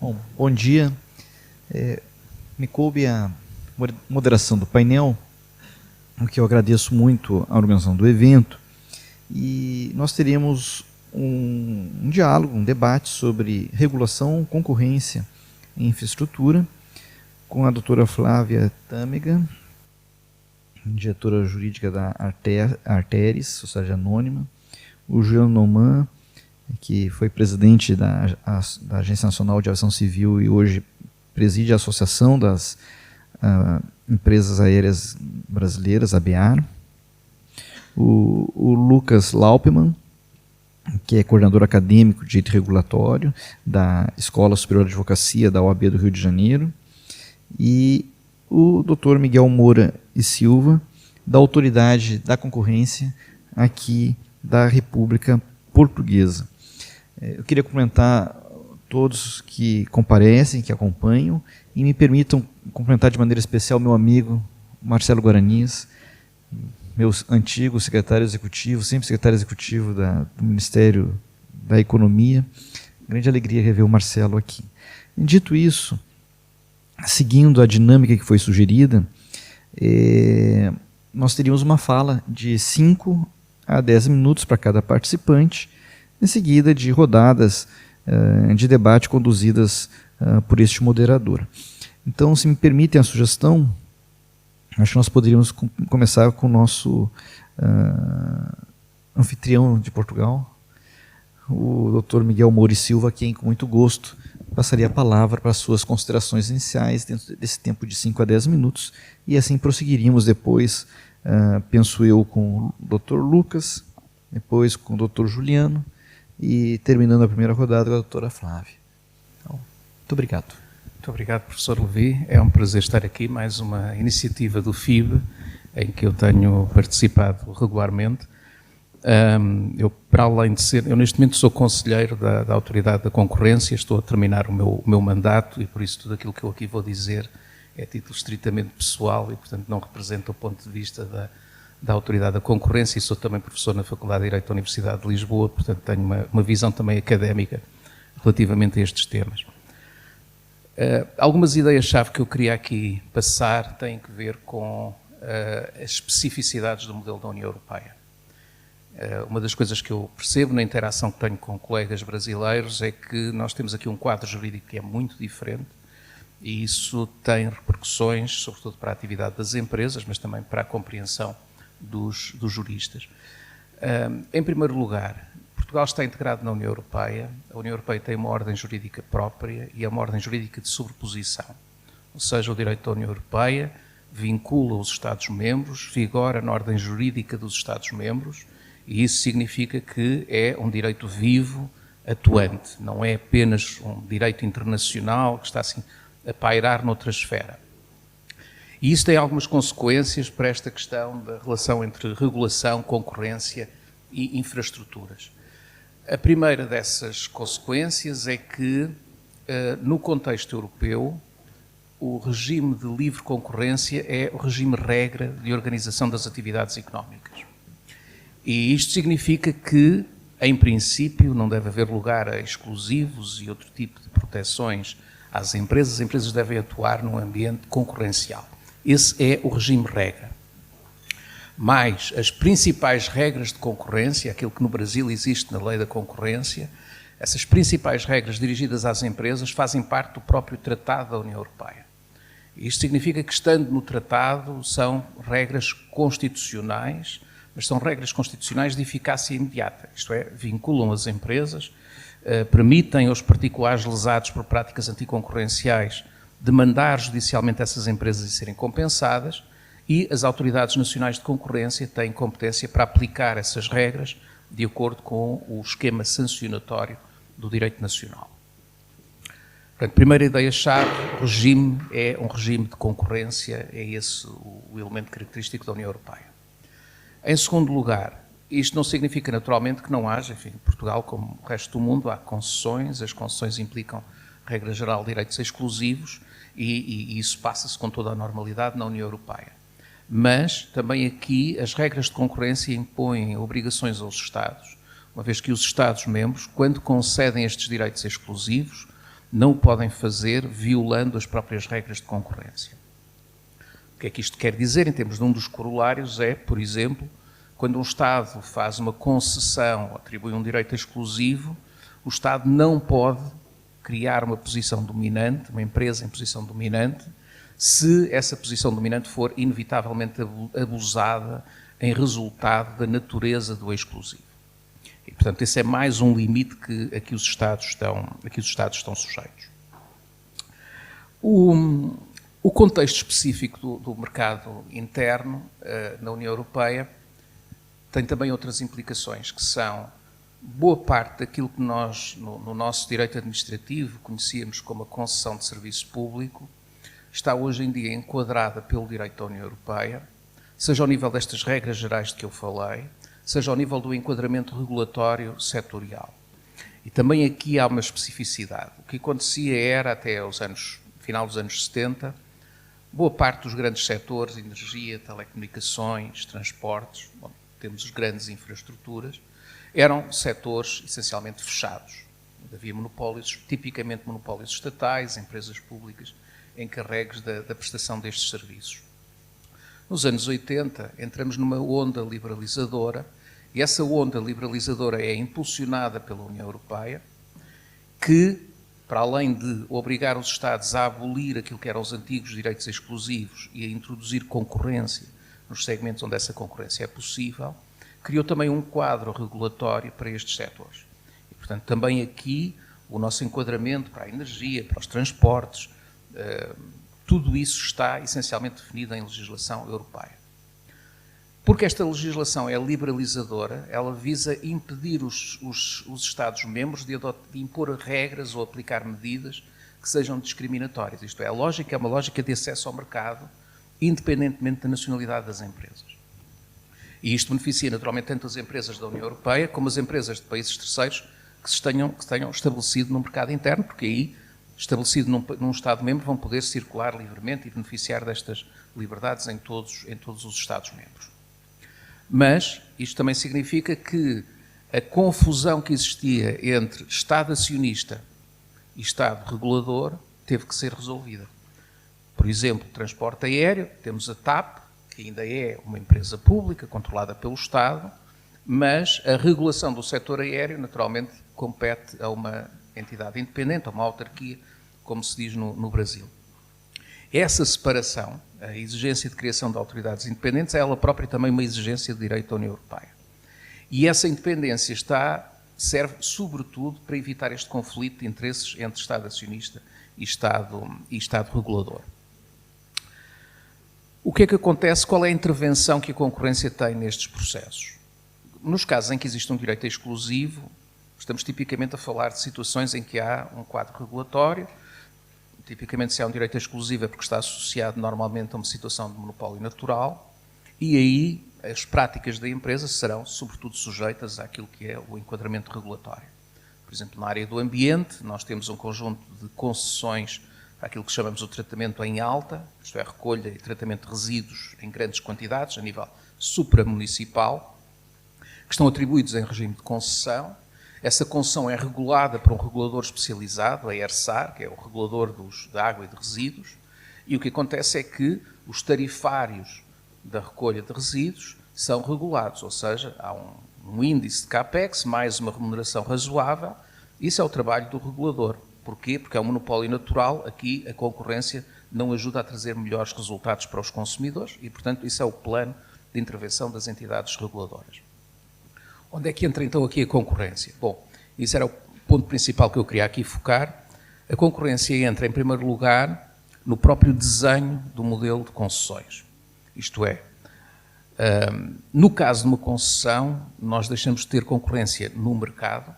Bom, bom dia. Me coube a moderação do painel, o que eu agradeço muito à organização do evento, e nós teremos um diálogo, um debate sobre regulação, concorrência e infraestrutura, com a doutora Flávia Tâmega, diretora jurídica da Arteris, Sociedade Anônima, o Juliano Noman, que foi presidente da Agência Nacional de Aviação Civil e hoje preside a Associação das Empresas Aéreas Brasileiras, ABAR, o Lucas Laupman, que é coordenador acadêmico de Direito Regulatório da Escola Superior de Advocacia da OAB do Rio de Janeiro, e o Dr. Miguel Moura e Silva, da Autoridade da Concorrência aqui da República Portuguesa. Eu queria cumprimentar todos que comparecem, que acompanham, e me permitam cumprimentar de maneira especial meu amigo Marcelo Guaraniz, meu antigo secretário executivo, sempre secretário executivo do Ministério da Economia. Grande alegria rever o Marcelo aqui. Dito isso, seguindo a dinâmica que foi sugerida, nós teríamos uma fala de 5 a 10 minutos para cada participante, em seguida de rodadas de debate conduzidas por este moderador. Então, se me permitem a sugestão, acho que nós poderíamos começar com o nosso anfitrião de Portugal, o Dr. Miguel Moura e Silva, a quem, com muito gosto, passaria a palavra para as suas considerações iniciais dentro desse tempo de 5 a 10 minutos, e assim prosseguiríamos depois, penso eu, com o Dr. Lucas, depois com o Dr. Juliano, e terminando a primeira rodada com a doutora Flávia. Então, muito obrigado. Muito obrigado, professor Levi. É um prazer estar aqui, mais uma iniciativa do FIB, em que eu tenho participado regularmente. Eu, para além de ser, eu neste momento sou conselheiro da Autoridade da Concorrência, estou a terminar o meu mandato e por isso tudo aquilo que eu aqui vou dizer é a título estritamente pessoal e, portanto, não representa o ponto de vista da Autoridade da Concorrência, e sou também professor na Faculdade de Direito da Universidade de Lisboa, portanto tenho uma visão também académica relativamente a estes temas. Algumas ideias-chave que eu queria aqui passar têm que ver com as especificidades do modelo da União Europeia. Uma das coisas que eu percebo na interação que tenho com colegas brasileiros é que nós temos aqui um quadro jurídico que é muito diferente, e isso tem repercussões, sobretudo para a atividade das empresas, mas também para a compreensão dos juristas. Em primeiro lugar, Portugal está integrado na União Europeia. A União Europeia tem uma ordem jurídica própria e é uma ordem jurídica de sobreposição. Ou seja, o direito da União Europeia vincula os Estados-membros, vigora na ordem jurídica dos Estados-membros, e isso significa que é um direito vivo, atuante. Não é apenas um direito internacional que está assim a pairar noutra esfera. E isso tem algumas consequências para esta questão da relação entre regulação, concorrência e infraestruturas. A primeira dessas consequências é que, no contexto europeu, o regime de livre concorrência é o regime regra de organização das atividades económicas. E isto significa que, em princípio, não deve haver lugar a exclusivos e outro tipo de proteções às empresas. As empresas devem atuar num ambiente concorrencial. Esse é o regime regra. Mas as principais regras de concorrência, aquilo que no Brasil existe na lei da concorrência, essas principais regras dirigidas às empresas fazem parte do próprio Tratado da União Europeia. Isto significa que, estando no Tratado, são regras constitucionais, mas são regras constitucionais de eficácia imediata, isto é, vinculam as empresas, permitem aos particulares lesados por práticas anticoncorrenciais demandar judicialmente essas empresas e serem compensadas, e as autoridades nacionais de concorrência têm competência para aplicar essas regras de acordo com o esquema sancionatório do direito nacional. Portanto, primeira ideia-chave, o regime é um regime de concorrência, é esse o elemento característico da União Europeia. Em segundo lugar, isto não significa naturalmente que não haja, enfim, Portugal, como o resto do mundo, há concessões, as concessões implicam, regra geral, direitos exclusivos, e isso passa-se com toda a normalidade na União Europeia. Mas também aqui as regras de concorrência impõem obrigações aos Estados, uma vez que os Estados-membros, quando concedem estes direitos exclusivos, não o podem fazer violando as próprias regras de concorrência. O que é que isto quer dizer? Em termos de um dos corolários é, por exemplo, quando um Estado faz uma concessão ou atribui um direito exclusivo, o Estado não pode criar uma posição dominante, uma empresa em posição dominante, se essa posição dominante for inevitavelmente abusada em resultado da natureza do exclusivo. E, portanto, esse é mais um limite a que os Estados estão sujeitos. O contexto específico do mercado interno na União Europeia tem também outras implicações, que são boa parte daquilo que nós, no nosso direito administrativo, conhecíamos como a concessão de serviço público, está hoje em dia enquadrada pelo direito da União Europeia, seja ao nível destas regras gerais de que eu falei, seja ao nível do enquadramento regulatório setorial. E também aqui há uma especificidade. O que acontecia era, até final dos anos 70, boa parte dos grandes setores, energia, telecomunicações, transportes, temos as grandes infraestruturas, eram setores essencialmente fechados. Havia monopólios, tipicamente monopólios estatais, empresas públicas, encarregues da prestação destes serviços. Nos anos 80, entramos numa onda liberalizadora, e essa onda liberalizadora é impulsionada pela União Europeia, que, para além de obrigar os Estados a abolir aquilo que eram os antigos direitos exclusivos e a introduzir concorrência nos segmentos onde essa concorrência é possível, criou também um quadro regulatório para estes setores. E, portanto, também aqui o nosso enquadramento para a energia, para os transportes, tudo isso está essencialmente definido em legislação europeia. Porque esta legislação é liberalizadora, ela visa impedir os Estados-membros de impor regras ou aplicar medidas que sejam discriminatórias. Isto é, a lógica é uma lógica de acesso ao mercado, independentemente da nacionalidade das empresas. E isto beneficia naturalmente tanto as empresas da União Europeia como as empresas de países terceiros que se tenham estabelecido no mercado interno, porque aí, estabelecido num Estado-membro, vão poder circular livremente e beneficiar destas liberdades em todos os Estados-membros. Mas isto também significa que a confusão que existia entre Estado acionista e Estado regulador teve que ser resolvida. Por exemplo, transporte aéreo, temos a TAP, que ainda é uma empresa pública, controlada pelo Estado, mas a regulação do setor aéreo, naturalmente, compete a uma entidade independente, a uma autarquia, como se diz no Brasil. Essa separação, a exigência de criação de autoridades independentes, é ela própria também uma exigência de direito da União Europeia. E essa independência serve, sobretudo, para evitar este conflito de interesses entre Estado acionista e Estado regulador. O que é que acontece? Qual é a intervenção que a concorrência tem nestes processos? Nos casos em que existe um direito exclusivo, estamos tipicamente a falar de situações em que há um quadro regulatório. Tipicamente, se há um direito exclusivo é porque está associado normalmente a uma situação de monopólio natural, e aí as práticas da empresa serão, sobretudo, sujeitas àquilo que é o enquadramento regulatório. Por exemplo, na área do ambiente, nós temos um conjunto de concessões para aquilo que chamamos o tratamento em alta, isto é, recolha e tratamento de resíduos em grandes quantidades, a nível supramunicipal, que estão atribuídos em regime de concessão. Essa concessão é regulada por um regulador especializado, a ERSAR, que é o regulador da água e de resíduos, e o que acontece é que os tarifários da recolha de resíduos são regulados, ou seja, há um índice de CAPEX mais uma remuneração razoável. Isso é o trabalho do regulador. Porquê? Porque é um monopólio natural, aqui a concorrência não ajuda a trazer melhores resultados para os consumidores e, portanto, isso é o plano de intervenção das entidades reguladoras. Onde é que entra então aqui a concorrência? Bom, isso era o ponto principal que eu queria aqui focar. A concorrência entra, em primeiro lugar, no próprio desenho do modelo de concessões. Isto é, no caso de uma concessão, nós deixamos de ter concorrência no mercado.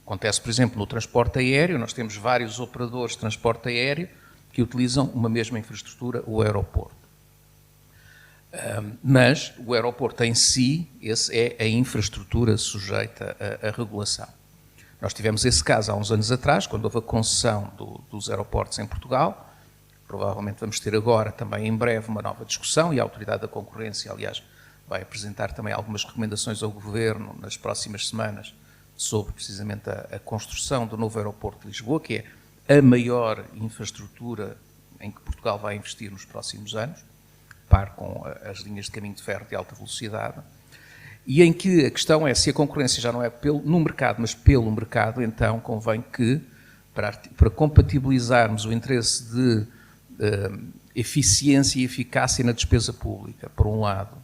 Acontece, por exemplo, no transporte aéreo, nós temos vários operadores de transporte aéreo que utilizam uma mesma infraestrutura, o aeroporto. Mas o aeroporto em si, esse é a infraestrutura sujeita à regulação. Nós tivemos esse caso há uns anos atrás, quando houve a concessão dos aeroportos em Portugal. Provavelmente vamos ter agora, também em breve, uma nova discussão, e a Autoridade da Concorrência, aliás, vai apresentar também algumas recomendações ao Governo nas próximas semanas sobre precisamente a construção do novo aeroporto de Lisboa, que é a maior infraestrutura em que Portugal vai investir nos próximos anos, par com as linhas de caminho de ferro de alta velocidade, e em que a questão é, se a concorrência já não é no mercado, mas pelo mercado, então convém que, para compatibilizarmos o interesse de eficiência e eficácia na despesa pública, por um lado,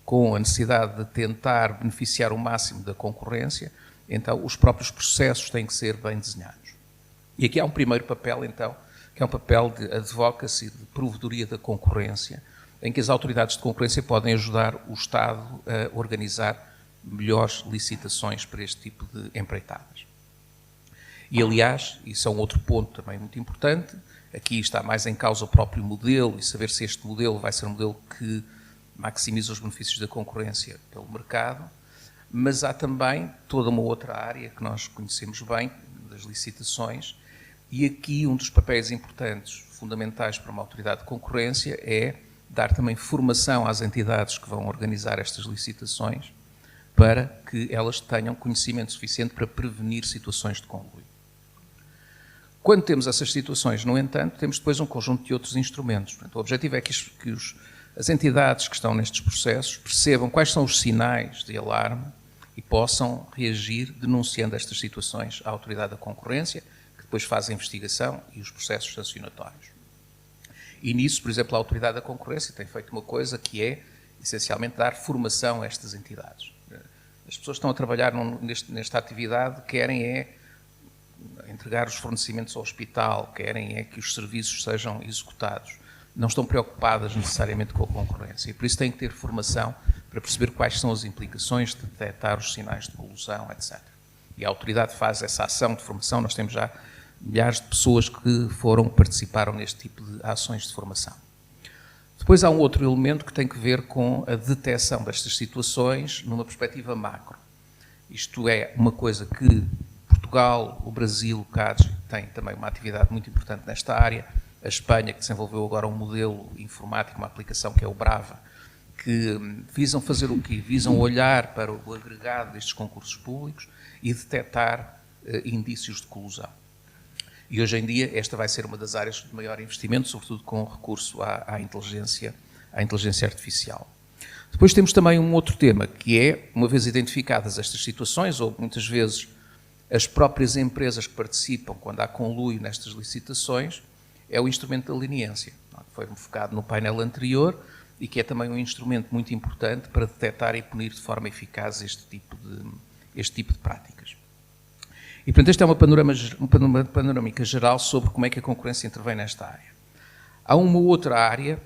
com a necessidade de tentar beneficiar o máximo da concorrência, então os próprios processos têm que ser bem desenhados. E aqui há um primeiro papel, então, que é um papel de advocacy, de provedoria da concorrência, em que as autoridades de concorrência podem ajudar o Estado a organizar melhores licitações para este tipo de empreitadas. E, aliás, isso é um outro ponto também muito importante, aqui está mais em causa o próprio modelo e saber se este modelo vai ser um modelo que maximiza os benefícios da concorrência pelo mercado, mas há também toda uma outra área que nós conhecemos bem, das licitações, e aqui um dos papéis importantes, fundamentais para uma autoridade de concorrência é dar também formação às entidades que vão organizar estas licitações para que elas tenham conhecimento suficiente para prevenir situações de conluio. Quando temos essas situações, no entanto, temos depois um conjunto de outros instrumentos. Portanto, o objetivo é que as entidades que estão nestes processos percebam quais são os sinais de alarme e possam reagir denunciando estas situações à autoridade da concorrência, que depois faz a investigação e os processos sancionatórios. E nisso, por exemplo, a autoridade da concorrência tem feito uma coisa que é, essencialmente, dar formação a estas entidades. As pessoas que estão a trabalhar nesta atividade querem entregar os fornecimentos ao hospital, querem que os serviços sejam executados. Não estão preocupadas necessariamente com a concorrência e por isso têm que ter formação para perceber quais são as implicações de detectar os sinais de colusão, etc. E a autoridade faz essa ação de formação, nós temos já milhares de pessoas que participaram neste tipo de ações de formação. Depois há um outro elemento que tem que ver com a detecção destas situações numa perspectiva macro. Isto é uma coisa que Portugal, o Brasil, o CADES têm também uma atividade muito importante nesta área, a Espanha, que desenvolveu agora um modelo informático, uma aplicação que é o Brava, que visam fazer o quê? Visam olhar para o agregado destes concursos públicos e detectar indícios de colusão. E hoje em dia esta vai ser uma das áreas de maior investimento, sobretudo com recurso à inteligência artificial. Depois temos também um outro tema, que é, uma vez identificadas estas situações, ou muitas vezes as próprias empresas que participam, quando há conluio nestas licitações, é o instrumento da leniência, que foi focado no painel anterior e que é também um instrumento muito importante para detectar e punir de forma eficaz este tipo de práticas. E, portanto, esta é uma panorâmica geral sobre como é que a concorrência intervém nesta área. Há uma outra área,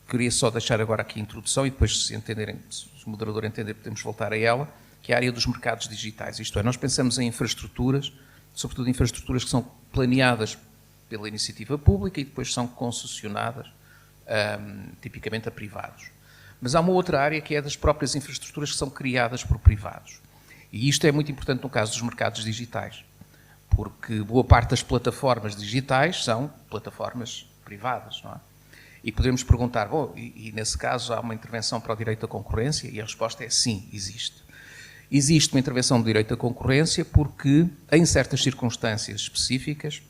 queria só deixar agora aqui a introdução e depois, se o moderador entender, podemos voltar a ela, que é a área dos mercados digitais. Isto é, nós pensamos em infraestruturas, sobretudo infraestruturas que são planeadas pela iniciativa pública e depois são concessionadas, tipicamente a privados. Mas há uma outra área que é das próprias infraestruturas que são criadas por privados. E isto é muito importante no caso dos mercados digitais, porque boa parte das plataformas digitais são plataformas privadas, não é? E podemos perguntar, bom, e nesse caso há uma intervenção para o direito da concorrência? E a resposta é sim, existe. Existe uma intervenção do direito da concorrência porque, em certas circunstâncias específicas,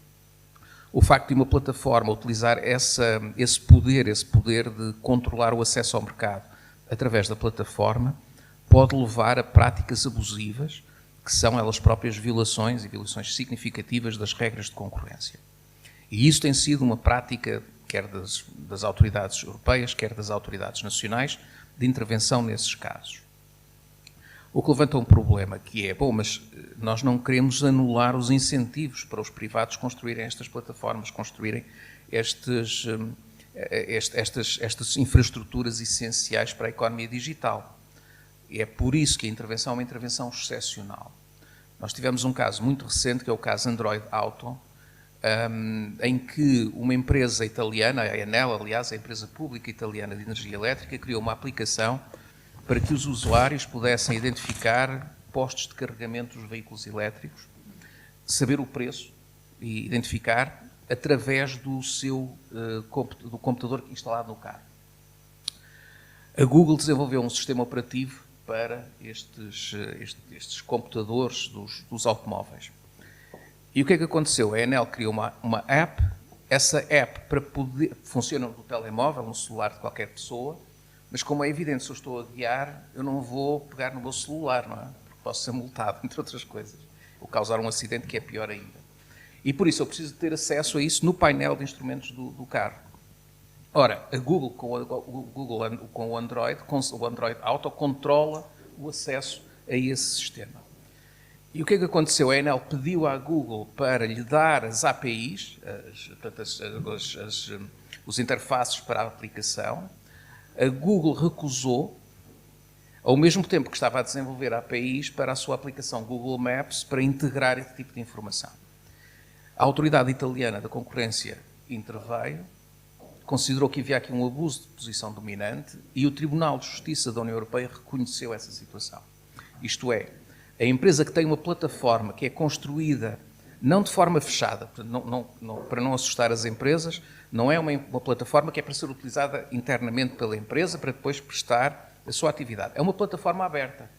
o facto de uma plataforma utilizar esse poder de controlar o acesso ao mercado através da plataforma, pode levar a práticas abusivas, que são elas próprias violações significativas das regras de concorrência. E isso tem sido uma prática, quer das autoridades europeias, quer das autoridades nacionais, de intervenção nesses casos. O que levanta um problema que é, bom, mas nós não queremos anular os incentivos para os privados construírem estas plataformas, construírem estas infraestruturas essenciais para a economia digital. E é por isso que a intervenção é uma intervenção excepcional. Nós tivemos um caso muito recente, que é o caso Android Auto, em que uma empresa italiana, a Enel, aliás, a empresa pública italiana de energia elétrica, criou uma aplicação para que os usuários pudessem identificar postos de carregamento dos veículos elétricos, saber o preço e identificar através do do computador instalado no carro. A Google desenvolveu um sistema operativo para estes computadores dos automóveis. E o que é que aconteceu? A Enel criou uma app. Essa app funciona no telemóvel, no celular de qualquer pessoa, mas como é evidente, se eu estou a guiar, eu não vou pegar no meu celular, não é? Porque posso ser multado, entre outras coisas. Ou causar um acidente que é pior ainda. E por isso eu preciso ter acesso a isso no painel de instrumentos do carro. Ora, a Google com o Android Auto controla o acesso a esse sistema. E o que é que aconteceu? A Enel pediu à Google para lhe dar as APIs, os interfaces para a aplicação. A Google recusou, ao mesmo tempo que estava a desenvolver APIs para a sua aplicação Google Maps para integrar esse tipo de informação. A autoridade italiana da concorrência interveio, considerou que havia aqui um abuso de posição dominante e o Tribunal de Justiça da União Europeia reconheceu essa situação. Isto é, a empresa que tem uma plataforma que é construída não de forma fechada, para não assustar as empresas, não é uma plataforma que é para ser utilizada internamente pela empresa para depois prestar a sua atividade. É uma plataforma aberta.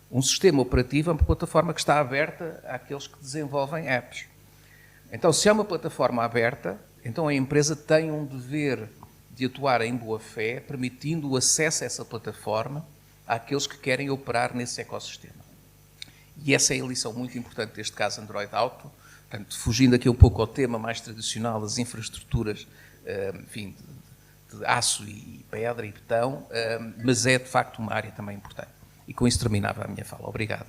Um sistema operativo é uma plataforma que está aberta àqueles que desenvolvem apps. Então, se é uma plataforma aberta, então a empresa tem um dever de atuar em boa-fé, permitindo o acesso a essa plataforma àqueles que querem operar nesse ecossistema. E essa é a lição muito importante deste caso Android Auto. Portanto, fugindo aqui um pouco ao tema mais tradicional, das infraestruturas, enfim, de aço e pedra e betão, mas é de facto uma área também importante. E com isso terminava a minha fala. Obrigado.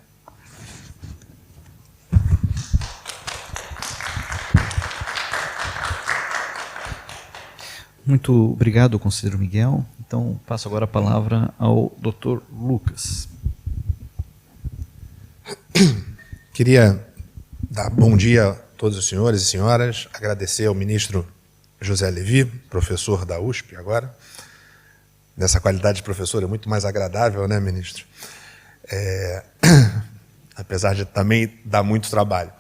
Muito obrigado, conselheiro Miguel. Então, passo agora a palavra ao Dr. Lucas. Queria dar bom dia a todos os senhores e senhoras, agradecer ao ministro José Levi, professor da USP agora. Nessa qualidade de professor é muito mais agradável, né, ministro? Apesar de também dar muito trabalho.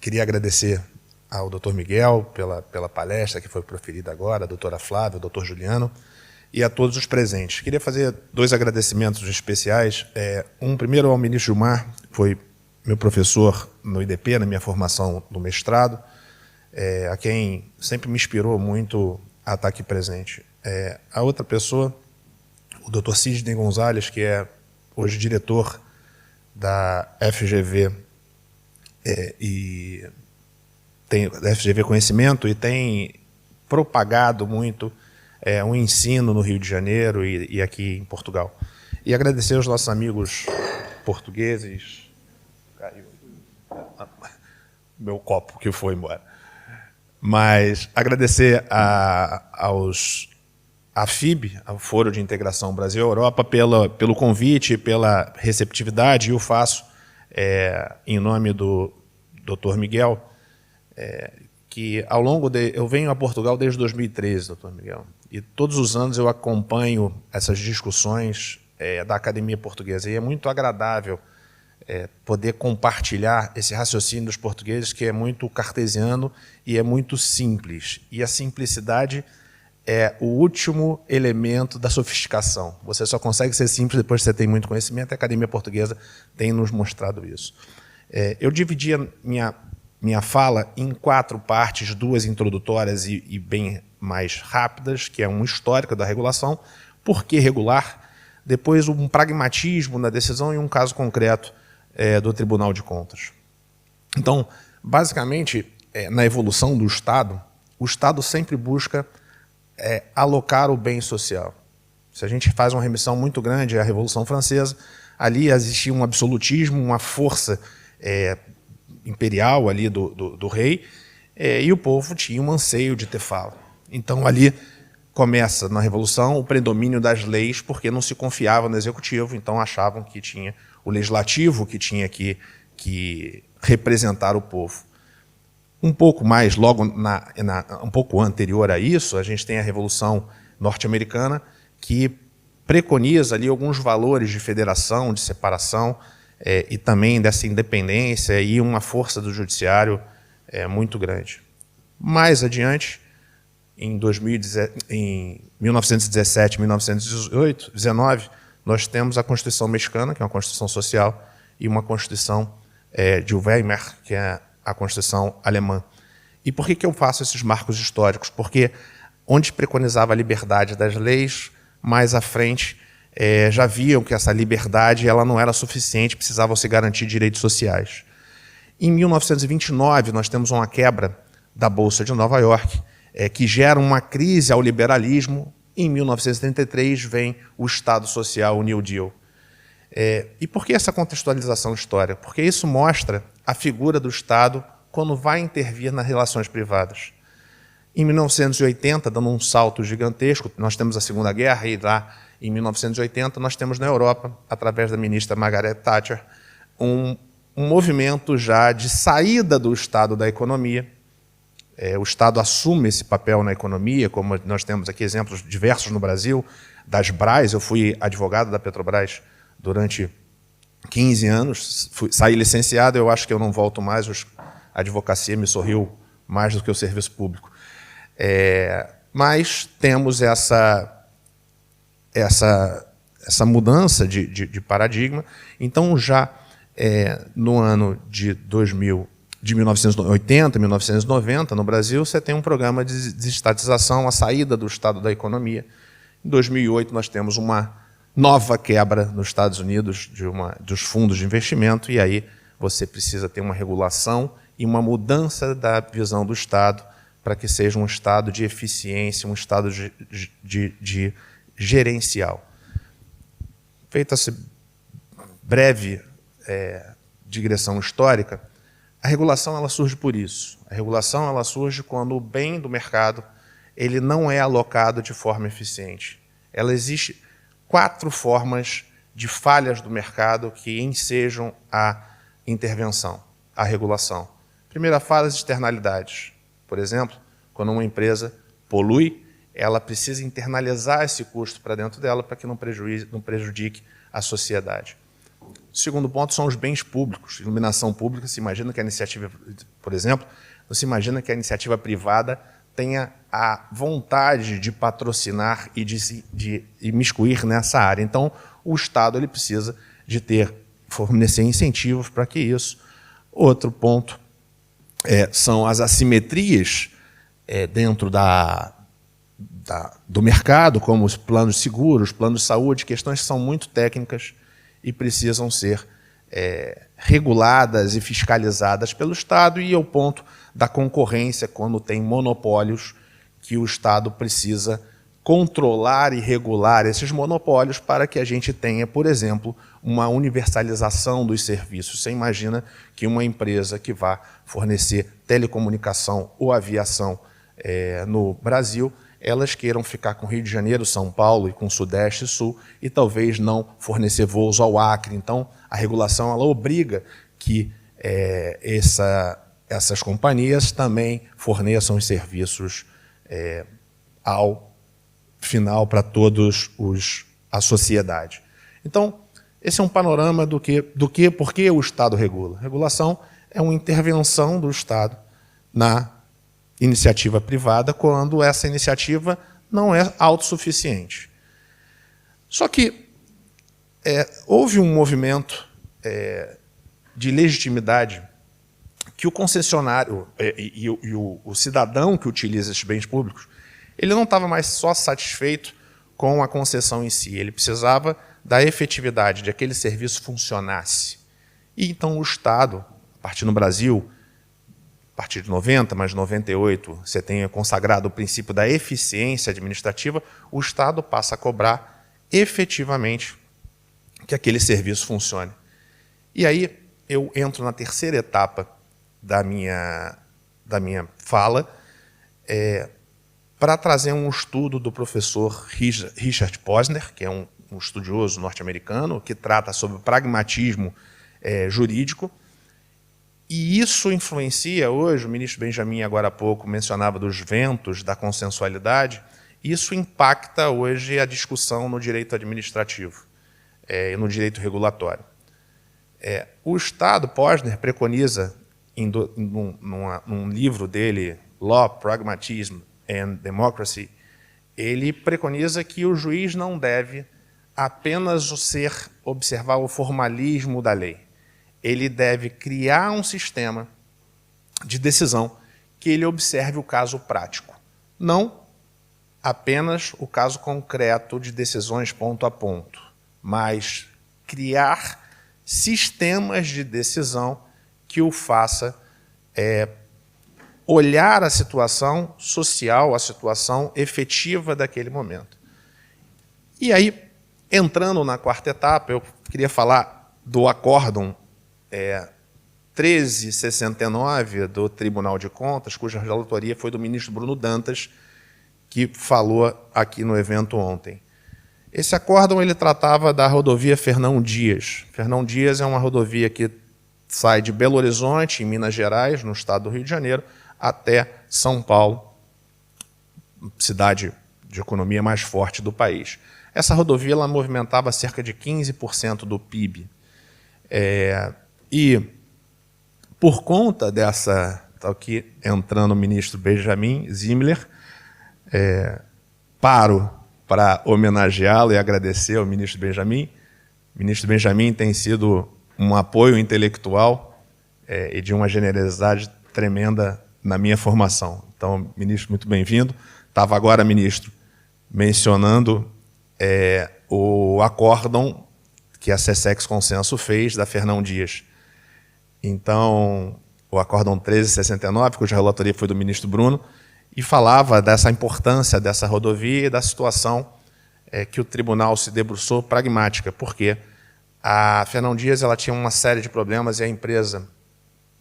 Queria agradecer ao Dr. Miguel pela palestra que foi proferida agora, a doutora Flávia, o Dr. Juliano, e a todos os presentes. Queria fazer 2 agradecimentos especiais. Primeiro ao ministro Gilmar, que foi meu professor no IDP, na minha formação no mestrado, a quem sempre me inspirou muito a estar aqui presente. A outra pessoa, o Dr. Sidney Gonzalez, que é hoje diretor da FGV, e tem da FGV Conhecimento, e tem propagado muito um ensino no Rio de Janeiro e aqui em Portugal. E agradecer aos nossos amigos portugueses. Caiu meu copo que foi embora. Mas agradecer à FIB, ao Foro de Integração Brasil-Europa, pelo convite, pela receptividade, e o faço em nome do Dr. Miguel, que ao longo eu venho a Portugal desde 2013, Dr. Miguel, e todos os anos eu acompanho essas discussões da Academia Portuguesa, e é muito agradável poder compartilhar esse raciocínio dos portugueses, que é muito cartesiano e é muito simples. E a simplicidade é o último elemento da sofisticação. Você só consegue ser simples depois que você tem muito conhecimento, e a Academia Portuguesa tem nos mostrado isso. Eu dividi a minha fala em 4 partes, 2 introdutórias e bem mais rápidas, que é uma histórica da regulação, por que regular, depois um pragmatismo na decisão e um caso concreto do Tribunal de Contas. Então, basicamente, na evolução do Estado, o Estado sempre busca alocar o bem social. Se a gente faz uma remissão muito grande à Revolução Francesa, ali existia um absolutismo, uma força imperial ali do rei, e o povo tinha um anseio de ter fala. Então, ali começa, na Revolução, o predomínio das leis, porque não se confiava no Executivo, então achavam que tinha o Legislativo que tinha que representar o povo. Um pouco mais, logo um pouco anterior a isso, a gente tem a Revolução Norte-Americana, que preconiza ali alguns valores de federação, de separação, e também dessa independência e uma força do judiciário muito grande. Mais adiante, em 1917, 1919, nós temos a Constituição Mexicana, que é uma Constituição social, e uma Constituição de Weimar, que é a Constituição alemã. E por que eu faço esses marcos históricos? Porque onde preconizava a liberdade das leis, mais à frente já viam que essa liberdade ela não era suficiente, precisavam se garantir direitos sociais. Em 1929, nós temos uma quebra da Bolsa de Nova York, que gera uma crise ao liberalismo. Em 1933, vem o Estado Social, o New Deal. E por que essa contextualização histórica? Porque isso mostra a figura do Estado quando vai intervir nas relações privadas. Em 1980, dando um salto gigantesco, nós temos a Segunda Guerra, e lá em 1980 nós temos na Europa, através da ministra Margaret Thatcher, um movimento já de saída do Estado da economia. O Estado assume esse papel na economia, como nós temos aqui exemplos diversos no Brasil, das Braz. Eu fui advogado da Petrobras durante 15 anos, saí licenciado, eu acho que eu não volto mais, a advocacia me sorriu mais do que o serviço público. Mas temos essa mudança de paradigma. Então, já no ano de 1980, 1990, no Brasil, você tem um programa de desestatização, a saída do Estado da economia. Em 2008, nós temos uma nova quebra nos Estados Unidos dos fundos de investimento, e aí você precisa ter uma regulação e uma mudança da visão do Estado para que seja um Estado de eficiência, um Estado de gerencial. Feita essa breve digressão histórica, a regulação ela surge por isso. A regulação ela surge quando o bem do mercado ele não é alocado de forma eficiente. Ela existe 4 formas de falhas do mercado que ensejam a intervenção, a regulação. Primeira falha, as externalidades. Por exemplo, quando uma empresa polui, ela precisa internalizar esse custo para dentro dela para que não prejudique a sociedade. O segundo ponto são os bens públicos, iluminação pública. Se imagina que a iniciativa, por exemplo, você imagina que a iniciativa privada tenha a vontade de patrocinar e de imiscuir nessa área. Então, o Estado ele precisa de fornecer incentivos para que isso. Outro ponto são as assimetrias dentro do mercado, como os planos de seguro, os planos de saúde, questões que são muito técnicas e precisam ser reguladas e fiscalizadas pelo Estado, e o ponto da concorrência, quando tem monopólios, que o Estado precisa controlar e regular esses monopólios para que a gente tenha, por exemplo, uma universalização dos serviços. Você imagina que uma empresa que vá fornecer telecomunicação ou aviação no Brasil, elas queiram ficar com Rio de Janeiro, São Paulo e com Sudeste e Sul e talvez não fornecer voos ao Acre. Então, a regulação ela obriga que essas companhias também forneçam os serviços ao final para todos a sociedade. Então, esse é um panorama por que o Estado regula. A regulação é uma intervenção do Estado na iniciativa privada quando essa iniciativa não é autossuficiente. Só que houve um movimento de legitimidade que o concessionário e o cidadão que utiliza esses bens públicos, ele não estava mais só satisfeito com a concessão em si, ele precisava da efetividade, de que aquele serviço funcionasse. E então o Estado, a partir no Brasil, a partir de 90, mas 98, você tem consagrado o princípio da eficiência administrativa, o Estado passa a cobrar efetivamente que aquele serviço funcione. E aí eu entro na terceira etapa da minha fala, para trazer um estudo do professor Richard Posner, que é um estudioso norte-americano, que trata sobre o pragmatismo jurídico. E isso influencia hoje, o ministro Benjamin agora há pouco mencionava dos ventos da consensualidade, isso impacta hoje a discussão no direito administrativo e no direito regulatório. O Estado, Posner, preconiza, num livro dele, Law, Pragmatism and Democracy, ele preconiza que o juiz não deve apenas observar o formalismo da lei. ele deve criar um sistema de decisão que ele observe o caso prático, não apenas o caso concreto de decisões ponto a ponto, mas criar sistemas de decisão que o faça olhar a situação social, a situação efetiva daquele momento. E aí, entrando na quarta etapa, eu queria falar do acórdão 1369 do Tribunal de Contas, cuja relatoria foi do ministro Bruno Dantas, que falou aqui no evento ontem. Esse acórdão ele tratava da rodovia Fernão Dias. Fernão Dias é uma rodovia que sai de Belo Horizonte, em Minas Gerais, no estado do Rio de Janeiro, até São Paulo, cidade de economia mais forte do país. Essa rodovia ela movimentava cerca de 15% do PIB. E, por conta dessa... Está aqui entrando o ministro Benjamin Zimler, paro para homenageá-lo e agradecer ao ministro Benjamin. O ministro Benjamin tem sido um apoio intelectual e de uma generosidade tremenda na minha formação. Então, ministro, muito bem-vindo. Estava agora, ministro, mencionando o acórdão que a SESEX Consenso fez da Fernão Dias. Então, o acórdão 1369, cuja relatoria foi do ministro Bruno, e falava dessa importância dessa rodovia e da situação que o tribunal se debruçou pragmática, porque a Fernão Dias ela tinha uma série de problemas e a empresa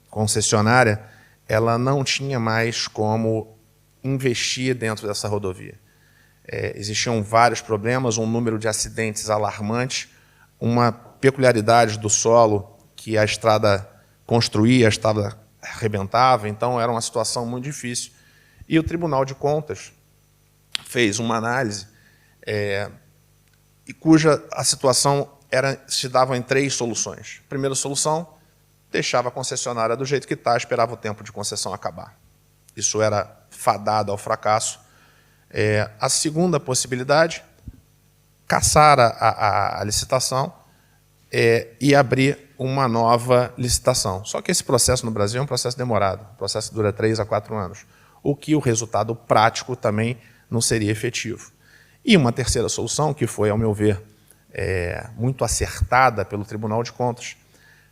concessionária ela não tinha mais como investir dentro dessa rodovia. Existiam vários problemas, um número de acidentes alarmante, uma peculiaridade do solo que a estrada construía, a estrada arrebentava, então era uma situação muito difícil. E o Tribunal de Contas fez uma análise cuja a situação se dava em 3 soluções. A primeira solução, deixava a concessionária do jeito que está, esperava o tempo de concessão acabar. Isso era fadado ao fracasso. A segunda possibilidade, caçar a licitação e abrir uma nova licitação. Só que esse processo no Brasil é um processo demorado, um processo que dura 3 a 4 anos, o que o resultado prático também não seria efetivo. E uma terceira solução, que foi, ao meu ver, muito acertada pelo Tribunal de Contas,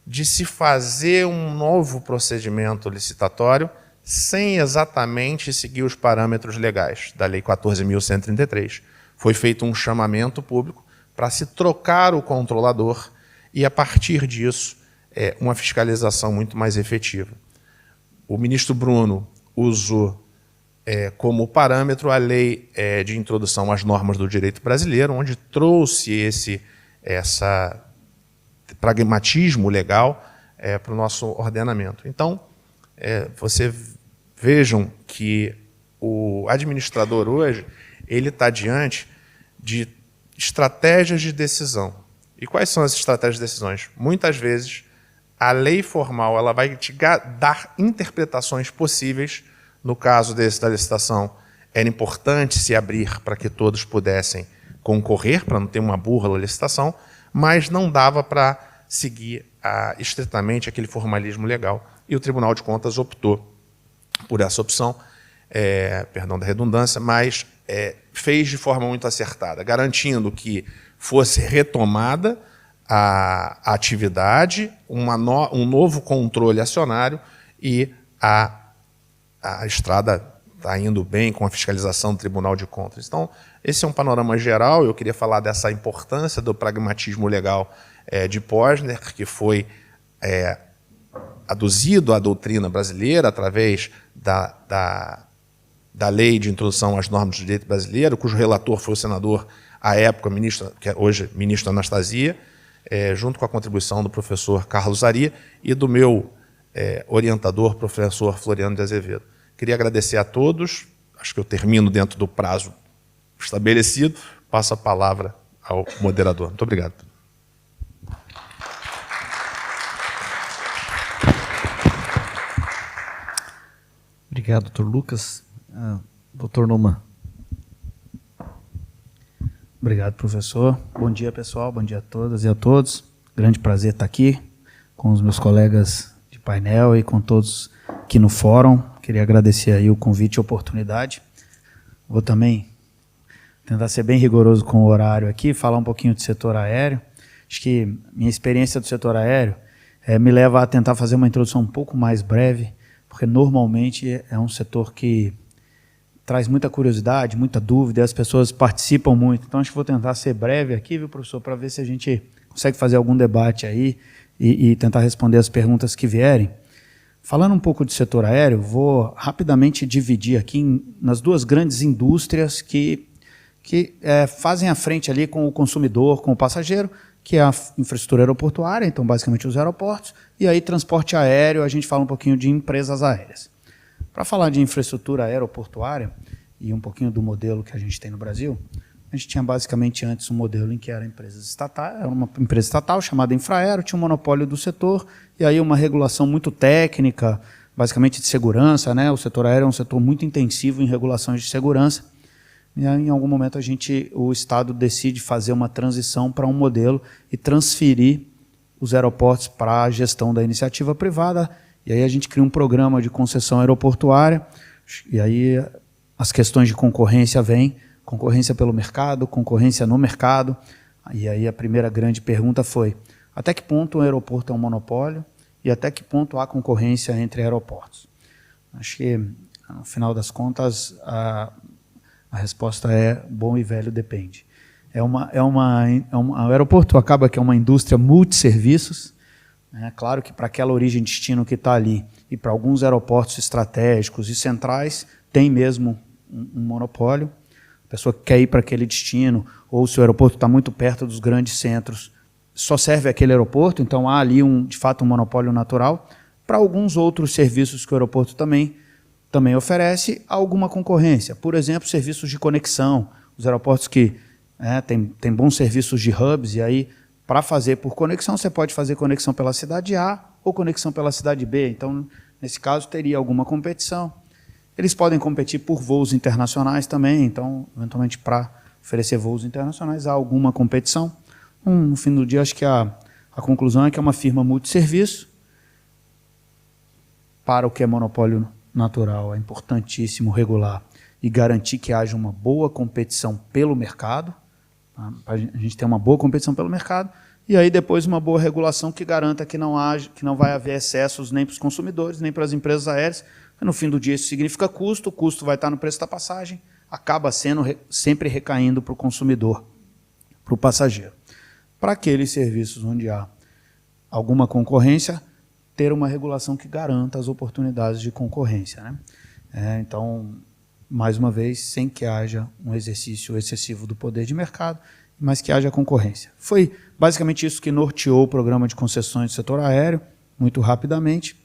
de se fazer um novo procedimento licitatório sem exatamente seguir os parâmetros legais da Lei 14.133. Foi feito um chamamento público para se trocar o controlador e, a partir disso, uma fiscalização muito mais efetiva. O ministro Bruno usou como parâmetro a Lei de Introdução às Normas do Direito Brasileiro, onde trouxe esse pragmatismo legal para o nosso ordenamento. Então, vejam que o administrador hoje ele está diante de estratégias de decisão. E quais são as estratégias de decisões? Muitas vezes, a lei formal ela vai te dar interpretações possíveis. No caso da licitação, era importante se abrir para que todos pudessem concorrer, para não ter uma burla licitação, mas não dava para seguir estritamente aquele formalismo legal. E o Tribunal de Contas optou por essa opção, perdão da redundância, mas fez de forma muito acertada, garantindo que fosse retomada a atividade, um novo controle acionário e a estrada está indo bem com a fiscalização do Tribunal de Contas. Então, esse é um panorama geral. Eu queria falar dessa importância do pragmatismo legal de Posner, que foi aduzido à doutrina brasileira através da Lei de Introdução às Normas do Direito Brasileiro, cujo relator foi o senador, à época, que é hoje ministro Anastasia, junto com a contribuição do professor Carlos Ari e do meu orientador, professor Floriano de Azevedo. Queria agradecer a todos, acho que eu termino dentro do prazo estabelecido, passo a palavra ao moderador. Muito obrigado. Obrigado, doutor Lucas. Doutor Noman. Obrigado, professor. Bom dia, pessoal. Bom dia a todas e a todos. Grande prazer estar aqui com os meus colegas de painel e com todos aqui no fórum. Queria agradecer aí o convite e a oportunidade. Vou também tentar ser bem rigoroso com o horário aqui, falar um pouquinho do setor aéreo. Acho que minha experiência do setor aéreo me leva a tentar fazer uma introdução um pouco mais breve, porque normalmente é um setor que traz muita curiosidade, muita dúvida, e as pessoas participam muito. Então, acho que vou tentar ser breve aqui, viu, professor, para ver se a gente consegue fazer algum debate aí e tentar responder as perguntas que vierem. Falando um pouco do setor aéreo, vou rapidamente dividir aqui nas duas grandes indústrias que fazem a frente ali com o consumidor, com o passageiro, que é a infraestrutura aeroportuária, então basicamente os aeroportos, e aí transporte aéreo, a gente fala um pouquinho de empresas aéreas. Para falar de infraestrutura aeroportuária e um pouquinho do modelo que a gente tem no Brasil, a gente tinha basicamente antes um modelo em que era uma empresa estatal chamada Infraero, tinha um monopólio do setor, e aí uma regulação muito técnica, basicamente de segurança, né? O setor aéreo é um setor muito intensivo em regulações de segurança, e aí, em algum momento o Estado decide fazer uma transição para um modelo e transferir os aeroportos para a gestão da iniciativa privada, e aí a gente cria um programa de concessão aeroportuária, e aí as questões de concorrência vêm, concorrência pelo mercado, concorrência no mercado, e aí a primeira grande pergunta foi, até que ponto o aeroporto é um monopólio e até que ponto há concorrência entre aeroportos? Acho que, no final das contas, a resposta é bom e velho depende. O aeroporto acaba que é uma indústria multisserviços. É claro que para aquela origem de destino que está ali e para alguns aeroportos estratégicos e centrais tem mesmo um monopólio. A pessoa que quer ir para aquele destino ou se o aeroporto está muito perto dos grandes centros, só serve aquele aeroporto, então há ali de fato um monopólio natural. Para alguns outros serviços que o aeroporto também oferece alguma concorrência. Por exemplo, serviços de conexão. Os aeroportos que tem bons serviços de hubs, e aí, para fazer por conexão, você pode fazer conexão pela cidade A ou conexão pela cidade B. Então, nesse caso, teria alguma competição. Eles podem competir por voos internacionais também, então, eventualmente, para oferecer voos internacionais, há alguma competição. No fim do dia, acho que a conclusão é que é uma firma multisserviço. Para o que é monopólio natural, é importantíssimo regular e garantir que haja uma boa competição pelo mercado. A gente tem uma boa competição pelo mercado e aí depois uma boa regulação que garanta que não vai haver excessos nem para os consumidores, nem para as empresas aéreas. No fim do dia isso significa custo, o custo vai estar no preço da passagem, acaba sendo sempre recaindo para o consumidor, para o passageiro. Para aqueles serviços onde há alguma concorrência, ter uma regulação que garanta as oportunidades de concorrência, né? Então, mais uma vez, sem que haja um exercício excessivo do poder de mercado, mas que haja concorrência. Foi basicamente isso que norteou o programa de concessões do setor aéreo, muito rapidamente.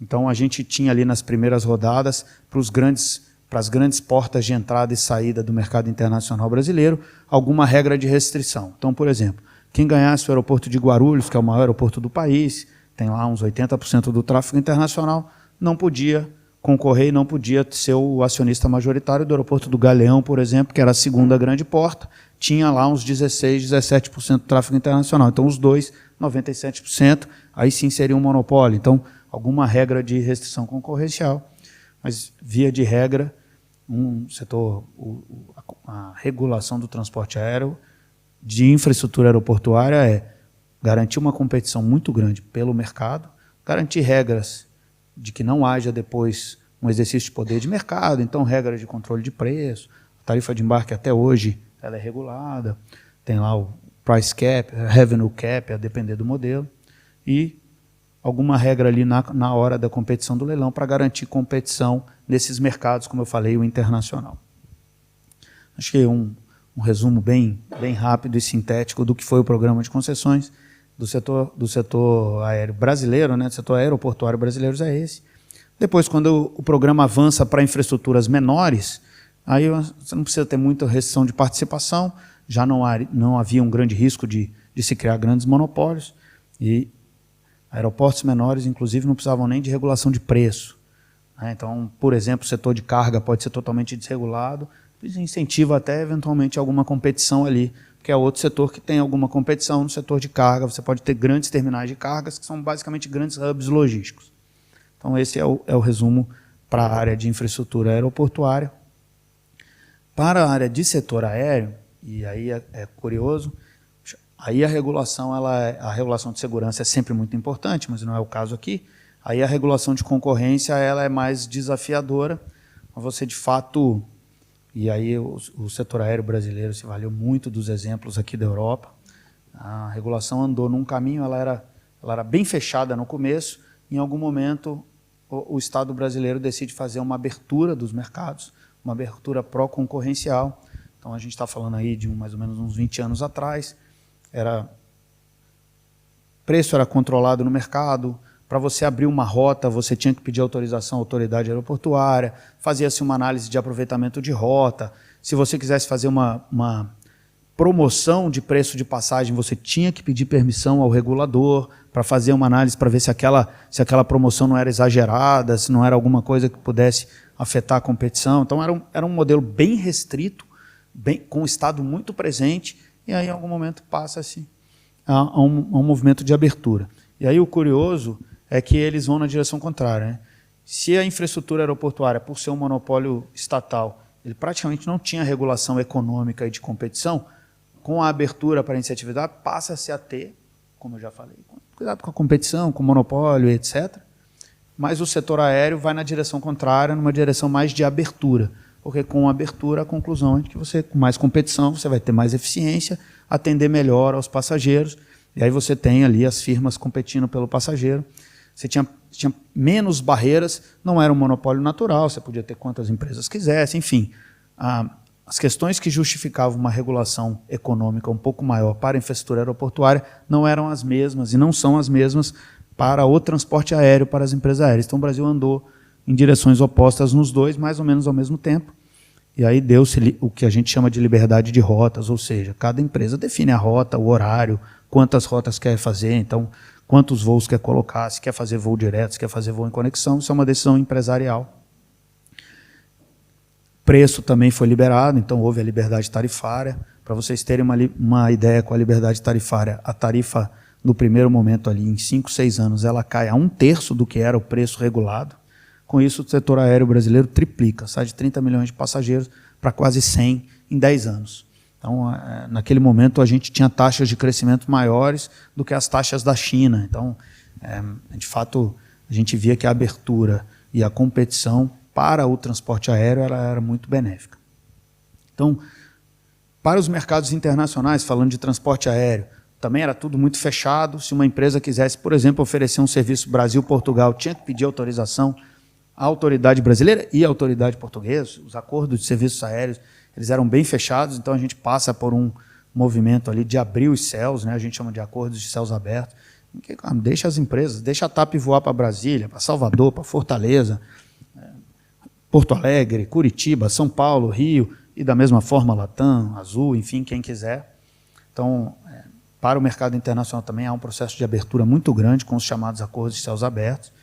Então, a gente tinha ali nas primeiras rodadas, para as grandes portas de entrada e saída do mercado internacional brasileiro, alguma regra de restrição. Então, por exemplo, quem ganhasse o aeroporto de Guarulhos, que é o maior aeroporto do país, tem lá uns 80% do tráfego internacional, não podia concorrer e não podia ser o acionista majoritário do aeroporto do Galeão, por exemplo, que era a segunda grande porta, tinha lá uns 16%, 17% do tráfego internacional. Então, os dois, 97%, aí sim seria um monopólio. Então, alguma regra de restrição concorrencial, mas, via de regra, a regulação do transporte aéreo de infraestrutura aeroportuária é garantir uma competição muito grande pelo mercado, garantir regras de que não haja depois um exercício de poder de mercado, então regras de controle de preço, a tarifa de embarque até hoje ela é regulada, tem lá o price cap, revenue cap, a depender do modelo, e alguma regra ali na hora da competição do leilão para garantir competição nesses mercados, como eu falei, o internacional. Acho que um resumo bem rápido e sintético do que foi o programa de concessões do setor aéreo brasileiro, né, do setor aeroportuário brasileiro é esse. Depois, quando o programa avança para infraestruturas menores, aí você não precisa ter muita restrição de participação, já não havia um grande risco de se criar grandes monopólios, e aeroportos menores, inclusive, não precisavam nem de regulação de preço. Então, por exemplo, o setor de carga pode ser totalmente desregulado, isso incentiva até, eventualmente, alguma competição ali, que é outro setor que tem alguma competição no setor de carga. Você pode ter grandes terminais de cargas, que são basicamente grandes hubs logísticos. Então, esse é o resumo para a área de infraestrutura aeroportuária. Para a área de setor aéreo, e aí é curioso, aí a regulação de segurança é sempre muito importante, mas não é o caso aqui. Aí a regulação de concorrência ela é mais desafiadora. Você, de fato, e aí o setor aéreo brasileiro se valeu muito dos exemplos aqui da Europa. A regulação andou num caminho, ela era bem fechada no começo. Em algum momento, o Estado brasileiro decide fazer uma abertura dos mercados, uma abertura pró-concorrencial. Então, a gente está falando aí de mais ou menos uns 20 anos atrás. Preço era controlado no mercado. Para você abrir uma rota, você tinha que pedir autorização à autoridade aeroportuária, fazia-se uma análise de aproveitamento de rota. Se você quisesse fazer uma promoção de preço de passagem, você tinha que pedir permissão ao regulador para fazer uma análise para ver se aquela promoção não era exagerada, se não era alguma coisa que pudesse afetar a competição. Então, era um modelo bem restrito, com o Estado muito presente, e aí, em algum momento, passa-se a um movimento de abertura. E aí, o curioso é que eles vão na direção contrária, né? Se a infraestrutura aeroportuária, por ser um monopólio estatal, ele praticamente não tinha regulação econômica e de competição, com a abertura para a iniciatividade, passa-se a ter, como eu já falei, cuidado com a competição, com o monopólio, etc. Mas o setor aéreo vai na direção contrária, numa direção mais de abertura, porque com a abertura a conclusão é que você, com mais competição, você vai ter mais eficiência, atender melhor aos passageiros, e aí você tem ali as firmas competindo pelo passageiro. Você tinha menos barreiras, não era um monopólio natural, você podia ter quantas empresas quisesse, enfim. As questões que justificavam uma regulação econômica um pouco maior para a infraestrutura aeroportuária não eram as mesmas e não são as mesmas para o transporte aéreo, para as empresas aéreas. Então o Brasil andou em direções opostas nos dois, mais ou menos ao mesmo tempo. E aí deu-se o que a gente chama de liberdade de rotas, ou seja, cada empresa define a rota, o horário, quantas rotas quer fazer, então quantos voos quer colocar, se quer fazer voo direto, se quer fazer voo em conexão, isso é uma decisão empresarial. Preço também foi liberado, então houve a liberdade tarifária. Para vocês terem uma ideia com a liberdade tarifária, a tarifa no primeiro momento ali, em 5, 6 anos, ela cai a 1/3 do que era o preço regulado. Com isso, o setor aéreo brasileiro triplica, sai de 30 milhões de passageiros para quase 100 em 10 anos. Então, naquele momento, a gente tinha taxas de crescimento maiores do que as taxas da China. Então, de fato, a gente via que a abertura e a competição para o transporte aéreo era muito benéfica. Então, para os mercados internacionais, falando de transporte aéreo, também era tudo muito fechado. Se uma empresa quisesse, por exemplo, oferecer um serviço Brasil-Portugal, tinha que pedir autorização à autoridade brasileira e à autoridade portuguesa. Os acordos de serviços aéreos, eles eram bem fechados, então a gente passa por um movimento ali de abrir os céus, né? A gente chama de acordos de céus abertos. Deixa as empresas, deixa a TAP voar para Brasília, para Salvador, para Fortaleza, Porto Alegre, Curitiba, São Paulo, Rio, e da mesma forma Latam, Azul, enfim, quem quiser. Então, para o mercado internacional também há um processo de abertura muito grande com os chamados acordos de céus abertos.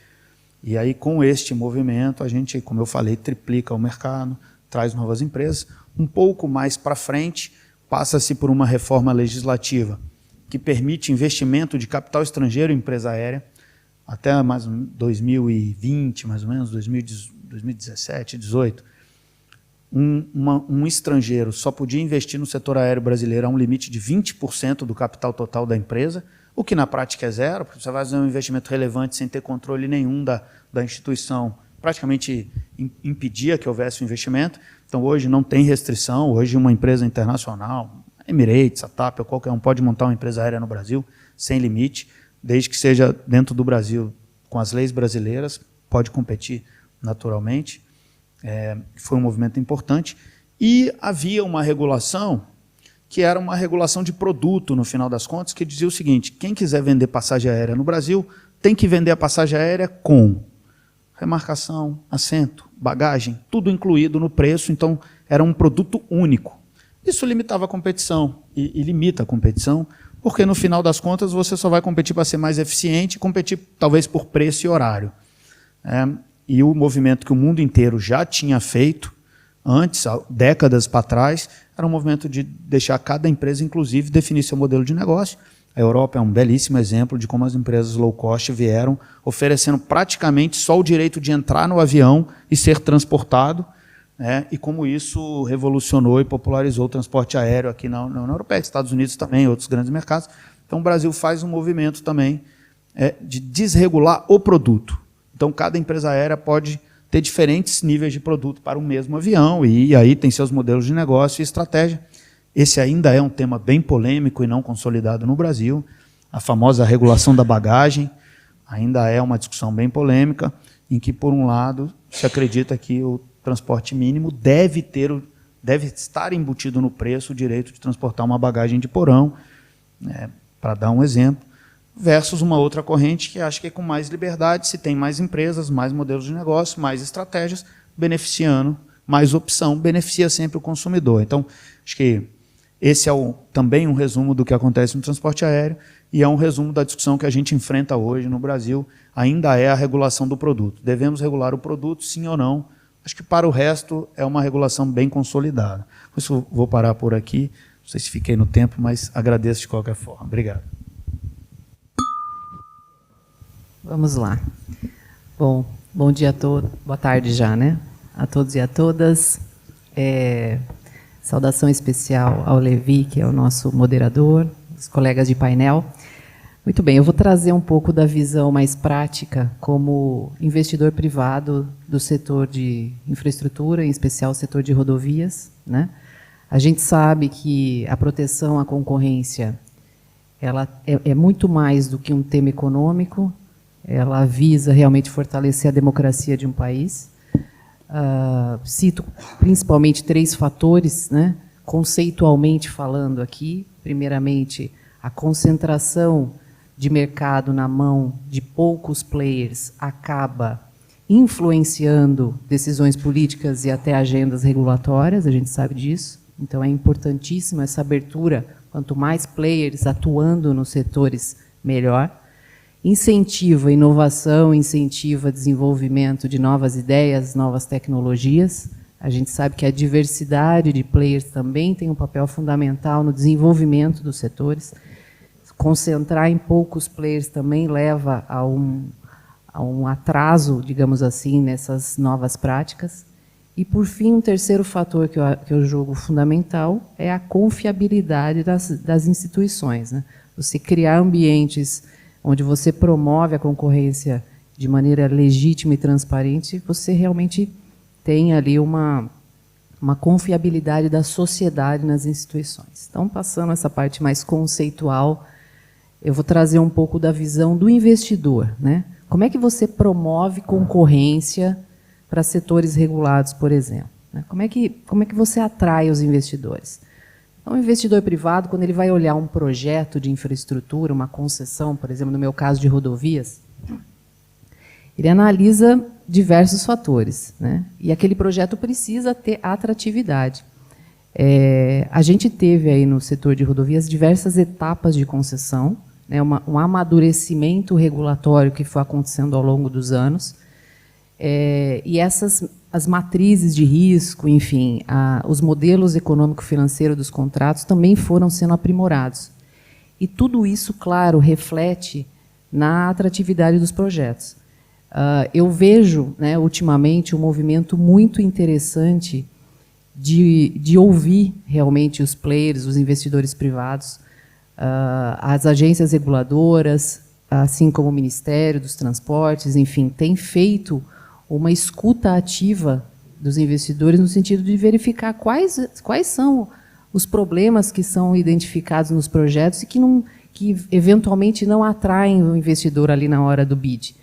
E aí, com este movimento, a gente, como eu falei, triplica o mercado, traz novas empresas. Um pouco mais para frente, passa-se por uma reforma legislativa que permite investimento de capital estrangeiro em empresa aérea até mais 2020, mais ou menos, 2017, 2018. Um estrangeiro só podia investir no setor aéreo brasileiro a um limite de 20% do capital total da empresa, o que na prática é zero, porque você vai fazer um investimento relevante sem ter controle nenhum da instituição, praticamente impedia que houvesse um investimento. Então, hoje não tem restrição, hoje uma empresa internacional, Emirates, a TAP, ou qualquer um, pode montar uma empresa aérea no Brasil sem limite, desde que seja dentro do Brasil, com as leis brasileiras, pode competir naturalmente. Foi um movimento importante. E havia uma regulação que era uma regulação de produto, no final das contas, que dizia o seguinte: quem quiser vender passagem aérea no Brasil tem que vender a passagem aérea com remarcação, assento, bagagem, tudo incluído no preço. Então, era um produto único. Isso limitava a competição e limita a competição, porque no final das contas você só vai competir para ser mais eficiente, competir talvez por preço e horário. E o movimento que o mundo inteiro já tinha feito, Antes, décadas para trás, era um movimento de deixar cada empresa, inclusive, definir seu modelo de negócio. A Europa é um belíssimo exemplo de como as empresas low cost vieram oferecendo praticamente só o direito de entrar no avião e ser transportado, né, e como isso revolucionou e popularizou o transporte aéreo aqui na União Europeia, Estados Unidos também, outros grandes mercados. Então, o Brasil faz um movimento também de desregular o produto. Então, cada empresa aérea pode ter diferentes níveis de produto para o mesmo avião, e aí tem seus modelos de negócio e estratégia. Esse ainda é um tema bem polêmico e não consolidado no Brasil. A famosa regulação da bagagem ainda é uma discussão bem polêmica, em que, por um lado, se acredita que o transporte mínimo deve estar embutido no preço o direito de transportar uma bagagem de porão, para dar um exemplo, versus uma outra corrente que acha que com mais liberdade se tem mais empresas, mais modelos de negócio, mais estratégias, beneficiando, mais opção, beneficia sempre o consumidor. Então, acho que esse é também um resumo do que acontece no transporte aéreo e é um resumo da discussão que a gente enfrenta hoje no Brasil, ainda é a regulação do produto. Devemos regular o produto, sim ou não? Acho que para o resto é uma regulação bem consolidada. Por isso, vou parar por aqui. Não sei se fiquei no tempo, mas agradeço de qualquer forma. Obrigado. Vamos lá. Bom dia a todos, boa tarde já, né? A todos e a todas. Saudação especial ao Levi, que é o nosso moderador, os colegas de painel. Muito bem, eu vou trazer um pouco da visão mais prática como investidor privado do setor de infraestrutura, em especial o setor de rodovias, né? A gente sabe que a proteção à concorrência ela é muito mais do que um tema econômico, ela visa realmente fortalecer a democracia de um país. Cito principalmente 3 fatores, né, conceitualmente falando aqui. Primeiramente, a concentração de mercado na mão de poucos players acaba influenciando decisões políticas e até agendas regulatórias, a gente sabe disso. Então, é importantíssima essa abertura, quanto mais players atuando nos setores, melhor. Incentiva a inovação, incentiva o desenvolvimento de novas ideias, novas tecnologias. A gente sabe que a diversidade de players também tem um papel fundamental no desenvolvimento dos setores. Concentrar em poucos players também leva a um atraso, digamos assim, nessas novas práticas. E, por fim, um terceiro fator que eu julgo fundamental é a confiabilidade das instituições, né? Você criar ambientes onde você promove a concorrência de maneira legítima e transparente, você realmente tem ali uma confiabilidade da sociedade nas instituições. Então, passando essa parte mais conceitual, eu vou trazer um pouco da visão do investidor, né? Como é que você promove concorrência para setores regulados, por exemplo? Como é que você atrai os investidores? Então, o investidor privado, quando ele vai olhar um projeto de infraestrutura, uma concessão, por exemplo, no meu caso de rodovias, ele analisa diversos fatores, né? E aquele projeto precisa ter atratividade. A gente teve aí no setor de rodovias diversas etapas de concessão, né? Um amadurecimento regulatório que foi acontecendo ao longo dos anos, e as matrizes de risco, enfim, os modelos econômico-financeiros dos contratos também foram sendo aprimorados. E tudo isso, claro, reflete na atratividade dos projetos. Eu vejo, né, ultimamente, um movimento muito interessante de ouvir realmente os players, os investidores privados, as agências reguladoras, assim como o Ministério dos Transportes, enfim, tem feito uma escuta ativa dos investidores no sentido de verificar quais são os problemas que são identificados nos projetos e que eventualmente não atraem o investidor ali na hora do bid.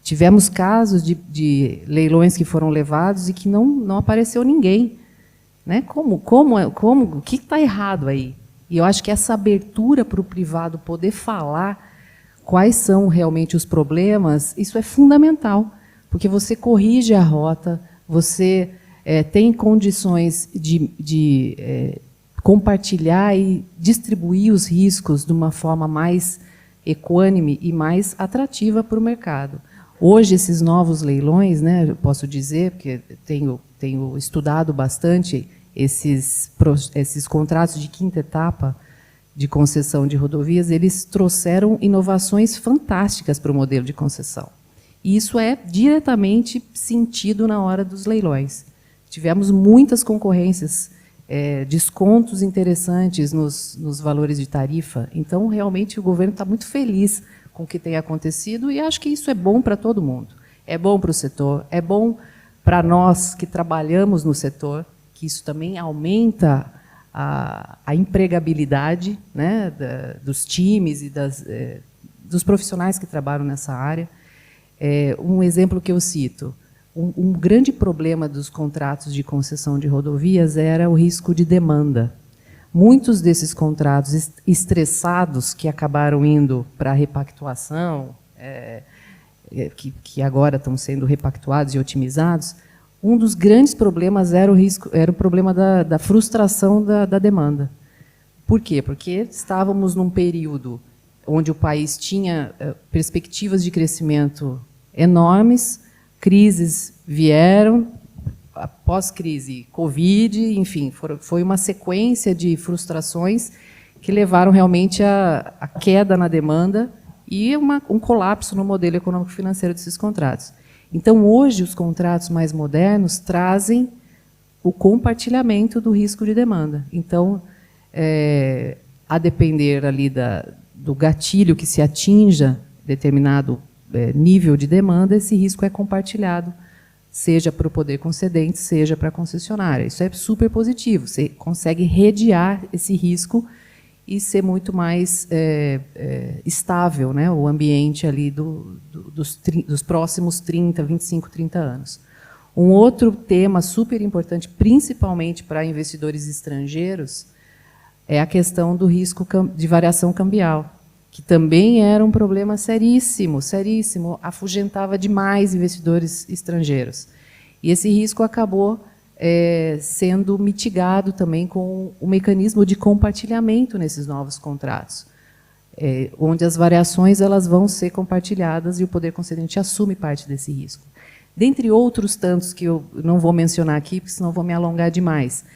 Tivemos casos de leilões que foram levados e que não apareceu ninguém, né? O que está errado aí? E eu acho que essa abertura para o privado poder falar quais são realmente os problemas, isso é fundamental, porque você corrige a rota, você tem condições de compartilhar e distribuir os riscos de uma forma mais equânime e mais atrativa para o mercado. Hoje, esses novos leilões, né, eu posso dizer, porque tenho tenho estudado bastante esses contratos de quinta etapa de concessão de rodovias, eles trouxeram inovações fantásticas para o modelo de concessão. E isso é diretamente sentido na hora dos leilões. Tivemos muitas concorrências, descontos interessantes nos valores de tarifa. Então, realmente, o governo está muito feliz com o que tem acontecido e acho que isso é bom para todo mundo. É bom para o setor, é bom para nós que trabalhamos no setor, que isso também aumenta a empregabilidade, né, dos times e dos profissionais que trabalham nessa área. Um exemplo que eu cito, um grande problema dos contratos de concessão de rodovias era o risco de demanda. Muitos desses contratos estressados que acabaram indo para a repactuação, que agora estão sendo repactuados e otimizados, um dos grandes problemas era o problema da frustração da demanda. Por quê? Porque estávamos num período onde o país tinha perspectivas de crescimento enormes, crises vieram, pós-crise, Covid, enfim, foi uma sequência de frustrações que levaram realmente à queda na demanda e um colapso no modelo econômico-financeiro desses contratos. Então, hoje, os contratos mais modernos trazem o compartilhamento do risco de demanda. Então, a depender ali do gatilho que se atinja determinado nível de demanda, esse risco é compartilhado, seja para o poder concedente, seja para a concessionária. Isso é super positivo, você consegue redear esse risco e ser muito mais estável, né, o ambiente ali dos próximos 30, 25, 30 anos. Um outro tema super importante, principalmente para investidores estrangeiros, é a questão do risco de variação cambial, que também era um problema seríssimo, seríssimo, afugentava demais investidores estrangeiros. E esse risco acabou sendo mitigado também com o mecanismo de compartilhamento nesses novos contratos, onde as variações elas vão ser compartilhadas e o poder concedente assume parte desse risco. Dentre outros tantos que eu não vou mencionar aqui, porque senão vou me alongar demais,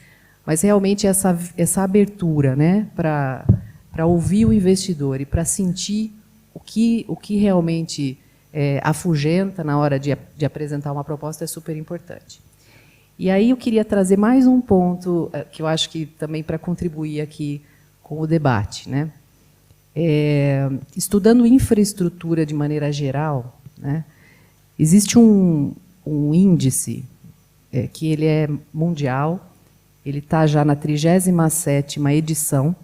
mas realmente essa abertura, né, para ouvir o investidor e para sentir o que realmente afugenta na hora de apresentar uma proposta é super importante. E aí eu queria trazer mais um ponto que eu acho que também para contribuir aqui com o debate, né? Estudando infraestrutura de maneira geral, né, existe um índice que ele é mundial, ele está já na 37ª edição,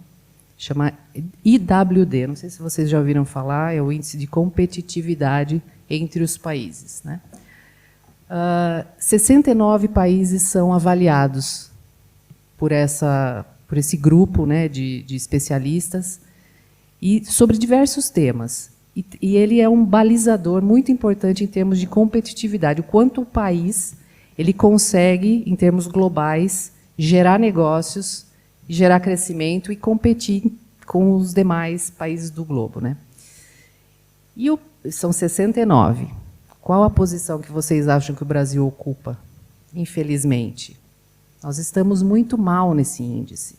chama IWD, não sei se vocês já ouviram falar, é o Índice de Competitividade entre os Países, né? 69 países são avaliados por esse grupo, né, de especialistas, e sobre diversos temas. E ele é um balizador muito importante em termos de competitividade, o quanto o país ele consegue, em termos globais, gerar negócios, gerar crescimento e competir com os demais países do globo, né? São 69. Qual a posição que vocês acham que o Brasil ocupa? Infelizmente, nós estamos muito mal nesse índice.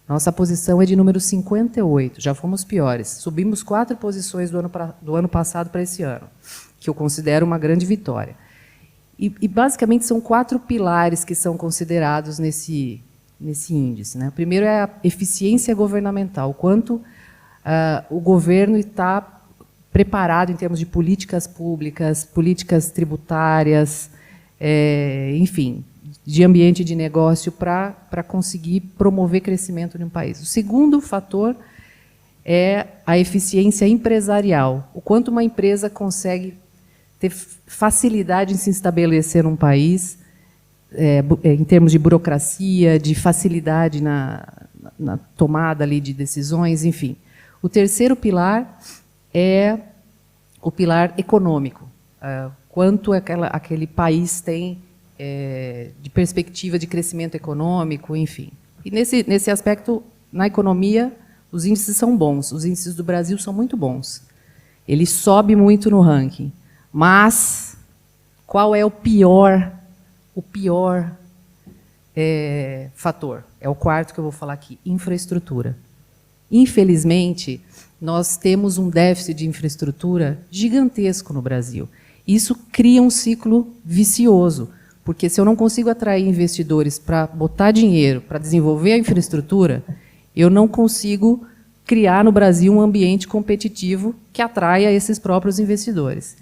Nossa posição é de número 58, já fomos piores. Subimos 4 posições do ano passado para esse ano, que eu considero uma grande vitória. E basicamente, são 4 pilares que são considerados nesse índice, né? O primeiro é a eficiência governamental, o quanto o governo está preparado em termos de políticas públicas, políticas tributárias, enfim, de ambiente de negócio para conseguir promover crescimento em um país. O segundo fator é a eficiência empresarial, o quanto uma empresa consegue ter facilidade em se estabelecer num país, em termos de burocracia, de facilidade na tomada ali de decisões, enfim. O terceiro pilar é o pilar econômico, quanto aquele país tem de perspectiva de crescimento econômico, enfim. E nesse aspecto, na economia, os índices são bons, os índices do Brasil são muito bons. Ele sobe muito no ranking, mas qual é o pior fator, é o quarto que eu vou falar aqui, infraestrutura. Infelizmente, nós temos um déficit de infraestrutura gigantesco no Brasil. Isso cria um ciclo vicioso, porque se eu não consigo atrair investidores para botar dinheiro, para desenvolver a infraestrutura, eu não consigo criar no Brasil um ambiente competitivo que atraia esses próprios investidores.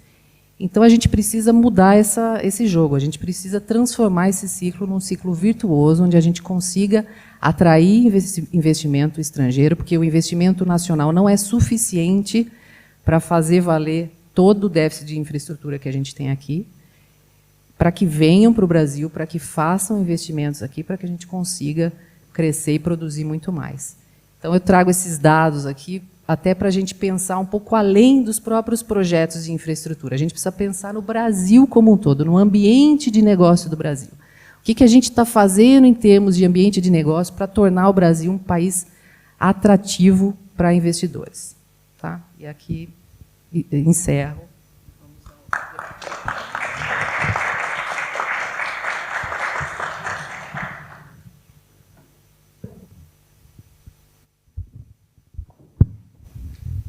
Então, a gente precisa mudar esse jogo, a gente precisa transformar esse ciclo num ciclo virtuoso, onde a gente consiga atrair investimento estrangeiro, porque o investimento nacional não é suficiente para fazer valer todo o déficit de infraestrutura que a gente tem aqui, para que venham para o Brasil, para que façam investimentos aqui, para que a gente consiga crescer e produzir muito mais. Então, eu trago esses dados aqui até para a gente pensar um pouco além dos próprios projetos de infraestrutura. A gente precisa pensar no Brasil como um todo, no ambiente de negócio do Brasil. O que a gente está fazendo em termos de ambiente de negócio para tornar o Brasil um país atrativo para investidores. Tá? E aqui encerro.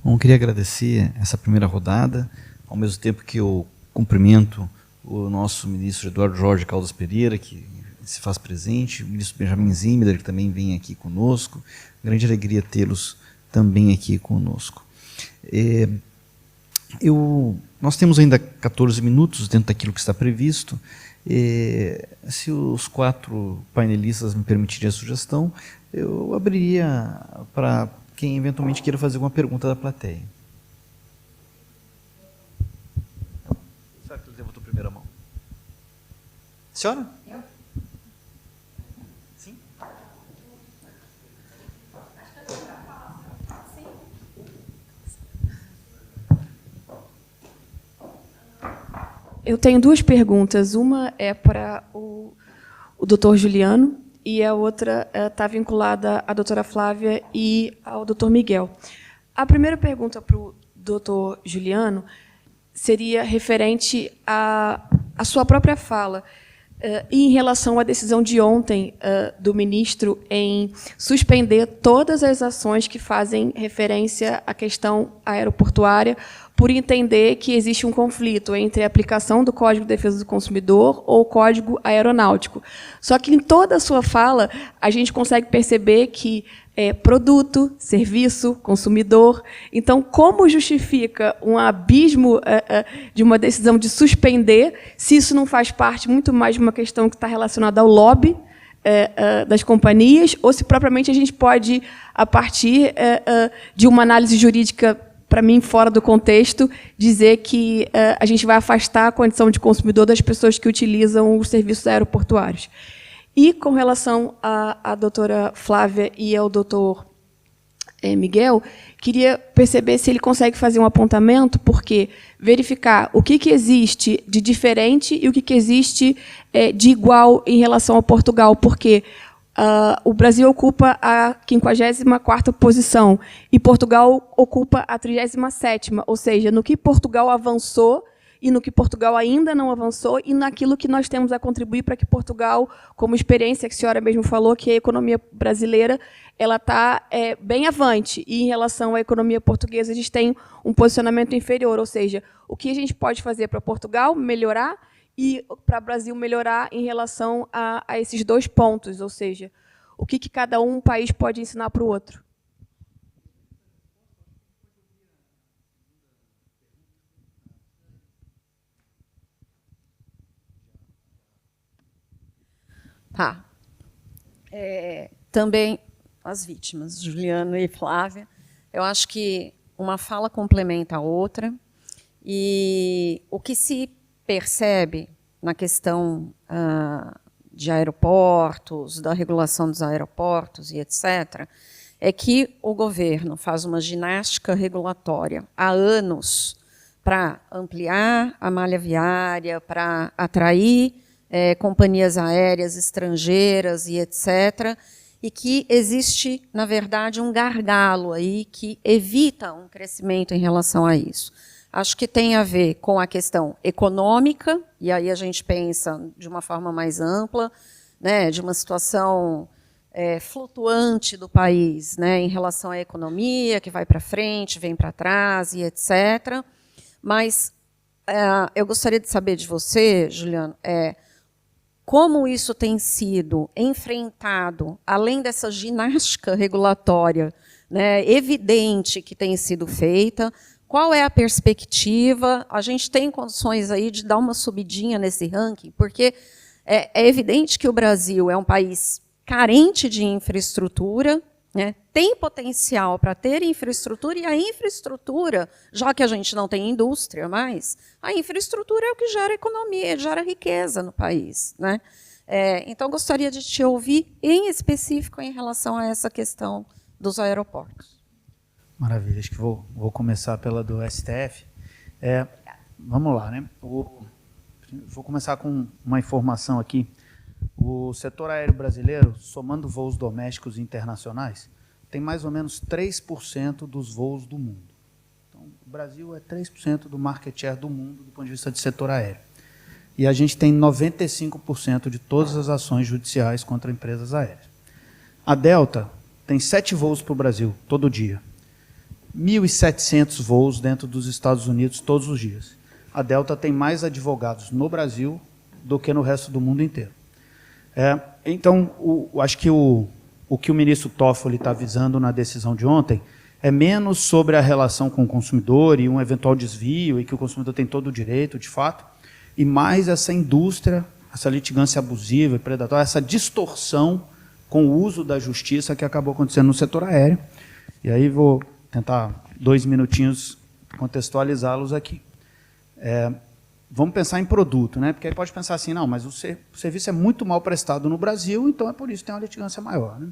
Bom, eu queria agradecer essa primeira rodada, ao mesmo tempo que eu cumprimento o nosso ministro Eduardo Jorge Caldas Pereira, que se faz presente, o ministro Benjamin Zimmer, que também vem aqui conosco. Grande alegria tê-los também aqui conosco. Nós temos ainda 14 minutos dentro daquilo que está previsto. Se os 4 painelistas me permitirem a sugestão, eu abriria para quem eventualmente queira fazer alguma pergunta da plateia. Será que ele levantou a primeira mão? Senhora? Sim? Eu tenho 2 perguntas. Uma é para o doutor Juliano e a outra está vinculada à doutora Flávia e ao doutor Miguel. A primeira pergunta para o doutor Juliano seria referente à sua própria fala em relação à decisão de ontem do ministro em suspender todas as ações que fazem referência à questão aeroportuária, por entender que existe um conflito entre a aplicação do Código de Defesa do Consumidor ou o Código Aeronáutico. Só que, em toda a sua fala, a gente consegue perceber que produto, serviço, consumidor. Então, como justifica um abismo de uma decisão de suspender, se isso não faz parte muito mais de uma questão que está relacionada ao lobby das companhias, ou se propriamente a gente pode, a partir de uma análise jurídica, para mim, fora do contexto, dizer que a gente vai afastar a condição de consumidor das pessoas que utilizam os serviços aeroportuários. E, com relação à doutora Flávia e ao doutor Miguel, queria perceber se ele consegue fazer um apontamento, porque verificar o que existe de diferente e o que existe de igual em relação ao Portugal, porque o Brasil ocupa a 54ª posição e Portugal ocupa a 37ª, ou seja, no que Portugal avançou e no que Portugal ainda não avançou e naquilo que nós temos a contribuir para que Portugal, como experiência que a senhora mesmo falou, que a economia brasileira ela está bem avante, e em relação à economia portuguesa a gente tem um posicionamento inferior, ou seja, o que a gente pode fazer para Portugal melhorar e para o Brasil melhorar em relação a esses 2 pontos, ou seja, o que cada país pode ensinar para o outro. Tá. Também as vítimas, Juliano e Flávia, eu acho que uma fala complementa a outra, e o que se percebe na questão de aeroportos, da regulação dos aeroportos e etc., é que o governo faz uma ginástica regulatória há anos para ampliar a malha viária, para atrair companhias aéreas estrangeiras e etc., e que existe, na verdade, um gargalo aí que evita um crescimento em relação a isso. Acho que tem a ver com a questão econômica, e aí a gente pensa de uma forma mais ampla, né, de uma situação flutuante do país, né, em relação à economia, que vai para frente, vem para trás, e etc. Mas eu gostaria de saber de você, Juliano, como isso tem sido enfrentado, além dessa ginástica regulatória, né, evidente que tem sido feita. Qual é a perspectiva? A gente tem condições aí de dar uma subidinha nesse ranking, porque é evidente que o Brasil é um país carente de infraestrutura, né, tem potencial para ter infraestrutura, e a infraestrutura, já que a gente não tem indústria mais, a infraestrutura é o que gera economia, gera riqueza no país, né? Então, gostaria de te ouvir, em específico, em relação a essa questão dos aeroportos. Maravilha, acho que vou começar pela do STF. Vamos lá, né? Vou começar com uma informação aqui. O setor aéreo brasileiro, somando voos domésticos e internacionais, tem mais ou menos 3% dos voos do mundo. Então, o Brasil é 3% do market share do mundo do ponto de vista de setor aéreo. E a gente tem 95% de todas as ações judiciais contra empresas aéreas. A Delta tem 7 voos para o Brasil, todo dia. 1.700 voos dentro dos Estados Unidos todos os dias. A Delta tem mais advogados no Brasil do que no resto do mundo inteiro. Então, acho que o que o ministro Toffoli está avisando na decisão de ontem é menos sobre a relação com o consumidor e um eventual desvio, e que o consumidor tem todo o direito, de fato, e mais essa indústria, essa litigância abusiva e predatória, essa distorção com o uso da justiça que acabou acontecendo no setor aéreo. E aí vou tentar 2 minutinhos contextualizá-los aqui. Vamos pensar em produto, né? Porque aí pode pensar assim, não, mas o serviço é muito mal prestado no Brasil, então é por isso que tem uma litigância maior, né?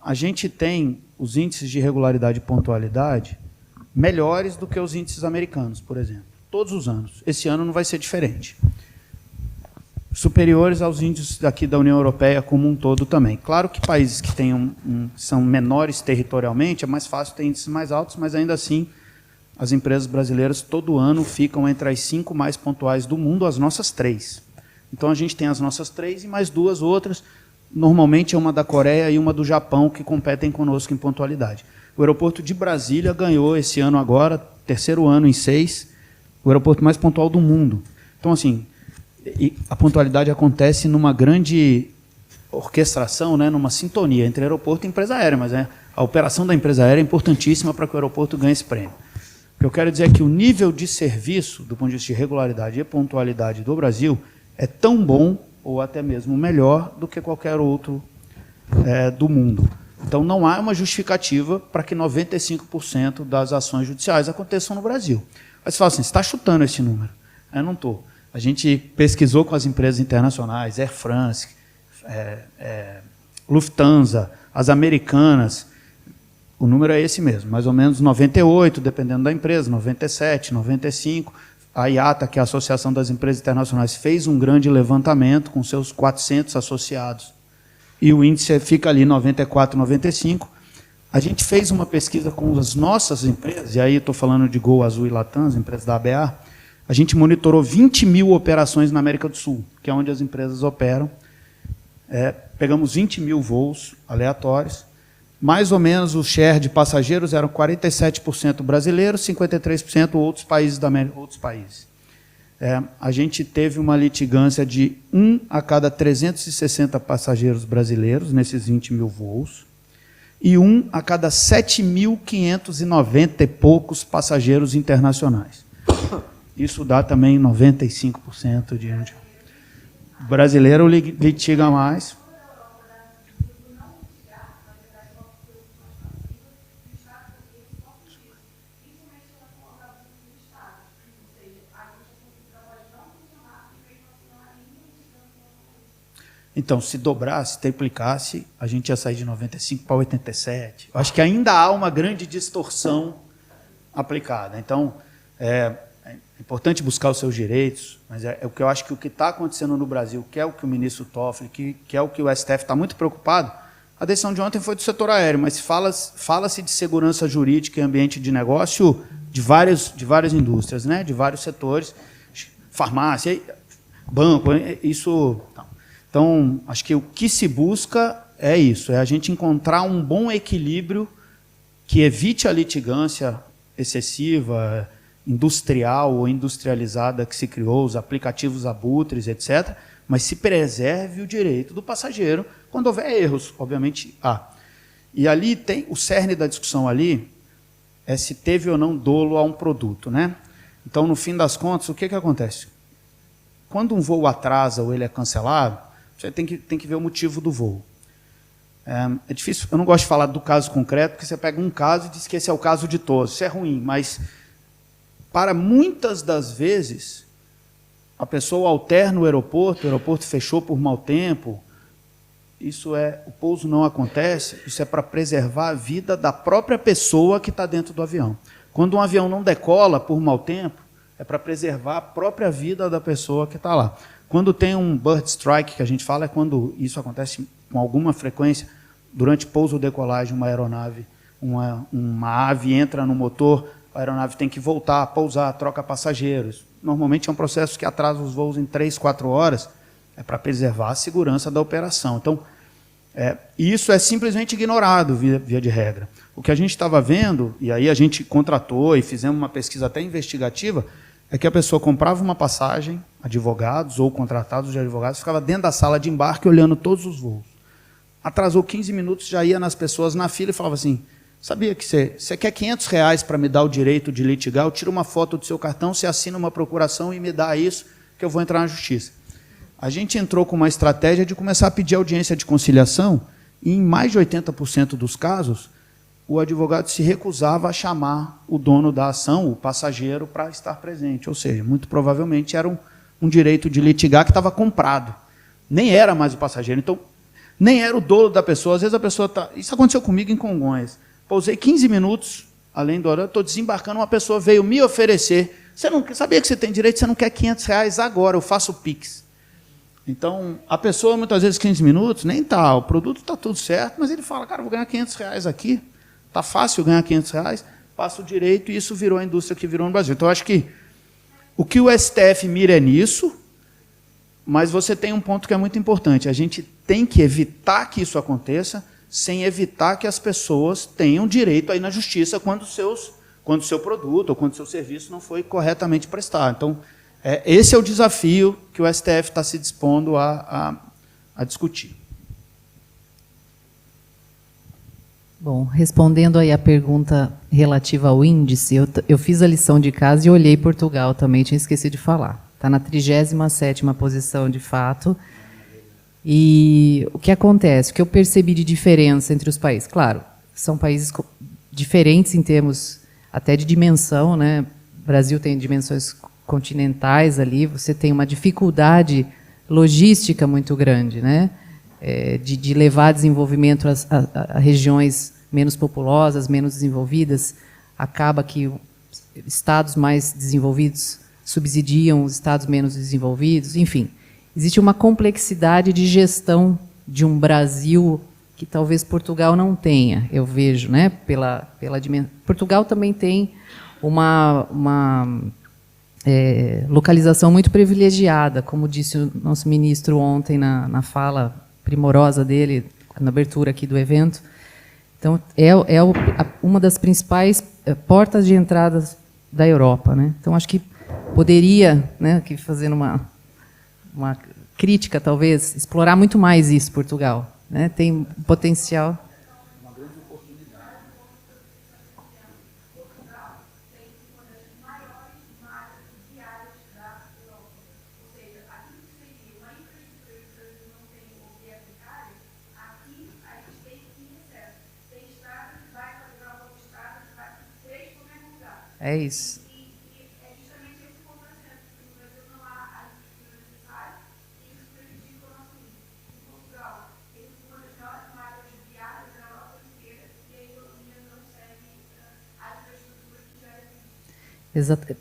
A gente tem os índices de regularidade e pontualidade melhores do que os índices americanos, por exemplo, todos os anos. Esse ano não vai ser diferente. Superiores aos índices daqui da União Europeia como um todo também. Claro que países que são menores territorialmente, é mais fácil ter índices mais altos, mas ainda assim as empresas brasileiras todo ano ficam entre as 5 mais pontuais do mundo, as nossas 3. Então a gente tem as nossas 3 e mais 2 outras, normalmente é uma da Coreia e uma do Japão, que competem conosco em pontualidade. O aeroporto de Brasília ganhou esse ano agora, 3º ano em 6, o aeroporto mais pontual do mundo. Então, assim, a pontualidade acontece numa grande orquestração, né, numa sintonia entre aeroporto e empresa aérea, mas a operação da empresa aérea é importantíssima para que o aeroporto ganhe esse prêmio. O que eu quero dizer é que o nível de serviço, do ponto de vista de regularidade e pontualidade do Brasil, é tão bom, ou até mesmo melhor, do que qualquer outro do mundo. Então, não há uma justificativa para que 95% das ações judiciais aconteçam no Brasil. Aí você fala assim, você está chutando esse número. Eu não estou. A gente pesquisou com as empresas internacionais, Air France, Lufthansa, as americanas. O número é esse mesmo, mais ou menos 98, dependendo da empresa, 97, 95. A IATA, que é a Associação das Empresas Internacionais, fez um grande levantamento com seus 400 associados. E o índice fica ali 94, 95. A gente fez uma pesquisa com as nossas empresas, e aí estou falando de Gol, Azul e Latam, as empresas da ABA. A gente monitorou 20 mil operações na América do Sul, que é onde as empresas operam. Pegamos 20 mil voos aleatórios. Mais ou menos o share de passageiros eram 47% brasileiros, 53% outros países da América, outros países. A gente teve uma litigância de 1 a cada 360 passageiros brasileiros nesses 20 mil voos e 1 a cada 7.590 e poucos passageiros internacionais. Isso dá também 95% de... O brasileiro litiga mais. Então, se dobrasse, triplicasse, a gente ia sair de 95 para 87. Eu acho que ainda há uma grande distorção aplicada. Então, é importante buscar os seus direitos, mas o que eu acho que o que está acontecendo no Brasil, que é o que o ministro Toffoli, que é o que o STF está muito preocupado, a decisão de ontem foi do setor aéreo, mas fala-se de segurança jurídica e ambiente de negócio de várias indústrias, né, de vários setores, farmácia, banco, isso... Não. Então, acho que o que se busca é isso, é a gente encontrar um bom equilíbrio que evite a litigância excessiva, industrial ou industrializada que se criou, os aplicativos abutres, etc., mas se preserve o direito do passageiro quando houver erros, obviamente há. E ali tem o cerne da discussão ali é se teve ou não dolo a um produto, né? Então, no fim das contas, o que acontece? Quando um voo atrasa ou ele é cancelado, você tem que ver o motivo do voo. É difícil, eu não gosto de falar do caso concreto, porque você pega um caso e diz que esse é o caso de todos. Isso é ruim, mas para muitas das vezes, a pessoa alterna o aeroporto fechou por mau tempo, o pouso não acontece, isso é para preservar a vida da própria pessoa que está dentro do avião. Quando um avião não decola por mau tempo, é para preservar a própria vida da pessoa que está lá. Quando tem um bird strike, que a gente fala, é quando isso acontece com alguma frequência, durante pouso ou decolagem, uma aeronave, uma ave entra no motor, a aeronave tem que voltar, pousar, troca passageiros. Normalmente é um processo que atrasa os voos em 3, 4 horas, é para preservar a segurança da operação. Então, isso é simplesmente ignorado, via de regra. O que a gente estava vendo, e aí a gente contratou e fizemos uma pesquisa até investigativa, é que a pessoa comprava uma passagem, advogados ou contratados de advogados, ficava dentro da sala de embarque olhando todos os voos. Atrasou 15 minutos, já ia nas pessoas na fila e falava assim, sabia que você quer R$500 para me dar o direito de litigar? Eu tiro uma foto do seu cartão, você assina uma procuração e me dá isso, que eu vou entrar na justiça. A gente entrou com uma estratégia de começar a pedir audiência de conciliação, e em mais de 80% dos casos, o advogado se recusava a chamar o dono da ação, o passageiro, para estar presente. Ou seja, muito provavelmente era um direito de litigar que estava comprado. Nem era mais o passageiro. Então, nem era o dono da pessoa. Às vezes a pessoa está... Isso aconteceu comigo em Congonhas. Pousei 15 minutos, além do horário, estou desembarcando, uma pessoa veio me oferecer. Você não sabia que você tem direito, você não quer R$500 agora, eu faço o Pix. Então, a pessoa, muitas vezes, 15 minutos, nem está, o produto está tudo certo, mas ele fala, cara, vou ganhar R$500 aqui. Está fácil ganhar R$500, passa o direito, e isso virou a indústria que virou no Brasil. Então, eu acho que o STF mira é nisso, mas você tem um ponto que é muito importante. A gente tem que evitar que isso aconteça, sem evitar que as pessoas tenham direito a ir na justiça quando o seu produto ou quando o seu serviço não foi corretamente prestado. Então, esse é o desafio que o STF está se dispondo a discutir. Bom, respondendo aí a pergunta relativa ao índice, eu fiz a lição de casa e olhei Portugal também, tinha esquecido de falar. Está na 37ª posição, de fato. E o que acontece? O que eu percebi de diferença entre os países? Claro, são países diferentes em termos até de dimensão, né? O Brasil tem dimensões continentais ali, você tem uma dificuldade logística muito grande, né? De levar desenvolvimento a regiões menos populosas, menos desenvolvidas. Acaba que estados mais desenvolvidos subsidiam os estados menos desenvolvidos, enfim. Existe uma complexidade de gestão de um Brasil que talvez Portugal não tenha, eu vejo, né? Pela dimensão. Portugal também tem uma localização muito privilegiada, como disse o nosso ministro ontem na fala primorosa dele, na abertura aqui do evento. Então, uma das principais portas de entrada da Europa, né? Então, acho que poderia, né, aqui fazendo uma crítica, talvez, explorar muito mais isso, Portugal, né? Tem potencial. Uma grande oportunidade. Portugal tem uma das maiores malhas viárias da Europa. Ou seja, aquilo que seria uma infraestrutura que o Brasil não tem ou que é precária, aqui a gente tem em excesso. Tem estrada que vai para a Europa, estrada que vai para 3 por mesmo lugar. É isso. Exato.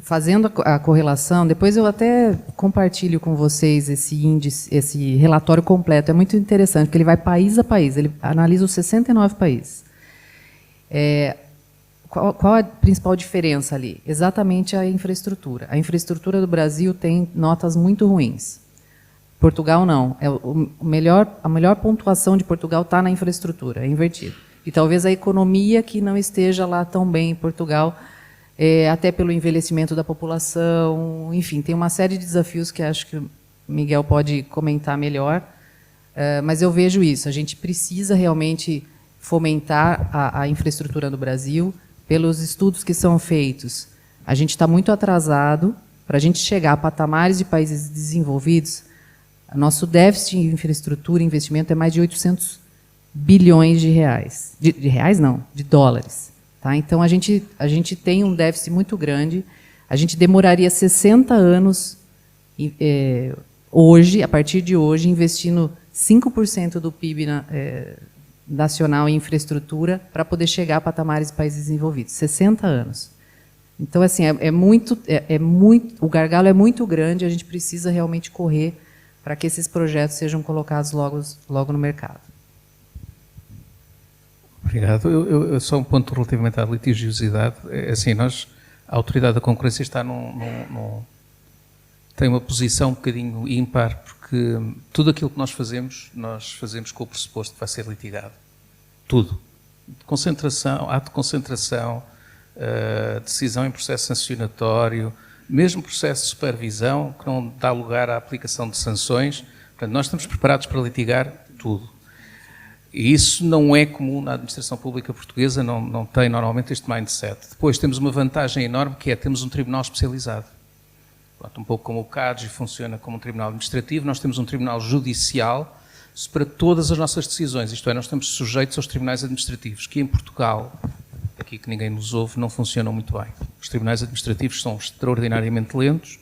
Fazendo a correlação, depois eu até compartilho com vocês esse índice, esse relatório completo. É muito interessante, porque ele vai país a país, ele analisa os 69 países. Qual a principal diferença ali? Exatamente a infraestrutura. A infraestrutura do Brasil tem notas muito ruins. Portugal não. A melhor pontuação de Portugal está na infraestrutura, é invertido. E talvez a economia que não esteja lá tão bem em Portugal, até pelo envelhecimento da população, enfim, tem uma série de desafios que acho que o Miguel pode comentar melhor, mas eu vejo isso, a gente precisa realmente fomentar a infraestrutura no Brasil, pelos estudos que são feitos. A gente está muito atrasado, para a gente chegar a patamares de países desenvolvidos, nosso déficit em infraestrutura e investimento é mais de 800 bilhões de reais. De reais não, de dólares. Tá? Então, a gente tem um déficit muito grande, a gente demoraria 60 anos hoje, a partir de hoje, investindo 5% do PIB nacional em infraestrutura para poder chegar a patamares de países desenvolvidos. 60 anos. Então, assim, o gargalo é muito grande, a gente precisa realmente correr para que esses projetos sejam colocados logo no mercado. Obrigado. Eu só um ponto relativamente à litigiosidade. Assim, a Autoridade da Concorrência está tem uma posição um bocadinho ímpar, porque tudo aquilo que nós fazemos com o pressuposto que vai ser litigado. Tudo. Ato de concentração, decisão em processo sancionatório, mesmo processo de supervisão, que não dá lugar à aplicação de sanções. Portanto, nós estamos preparados para litigar tudo. E isso não é comum na administração pública portuguesa, não tem normalmente este mindset. Depois temos uma vantagem enorme, que é temos um tribunal especializado. Pronto, um pouco como o CADGI funciona como um tribunal administrativo, nós temos um tribunal judicial para todas as nossas decisões, isto é, nós estamos sujeitos aos tribunais administrativos, que em Portugal, aqui que ninguém nos ouve, não funcionam muito bem. Os tribunais administrativos são extraordinariamente lentos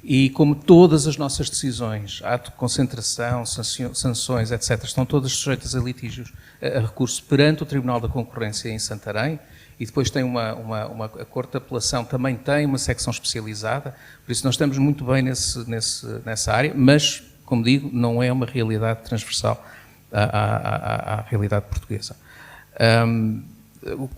e, como todas as nossas decisões, ato de concentração, sanções, etc., estão todas sujeitas a litígios, a recurso perante o Tribunal da Concorrência em Santarém, e depois tem a Corte de Apelação também tem uma secção especializada, por isso nós estamos muito bem nessa área, mas, como digo, não é uma realidade transversal à realidade portuguesa.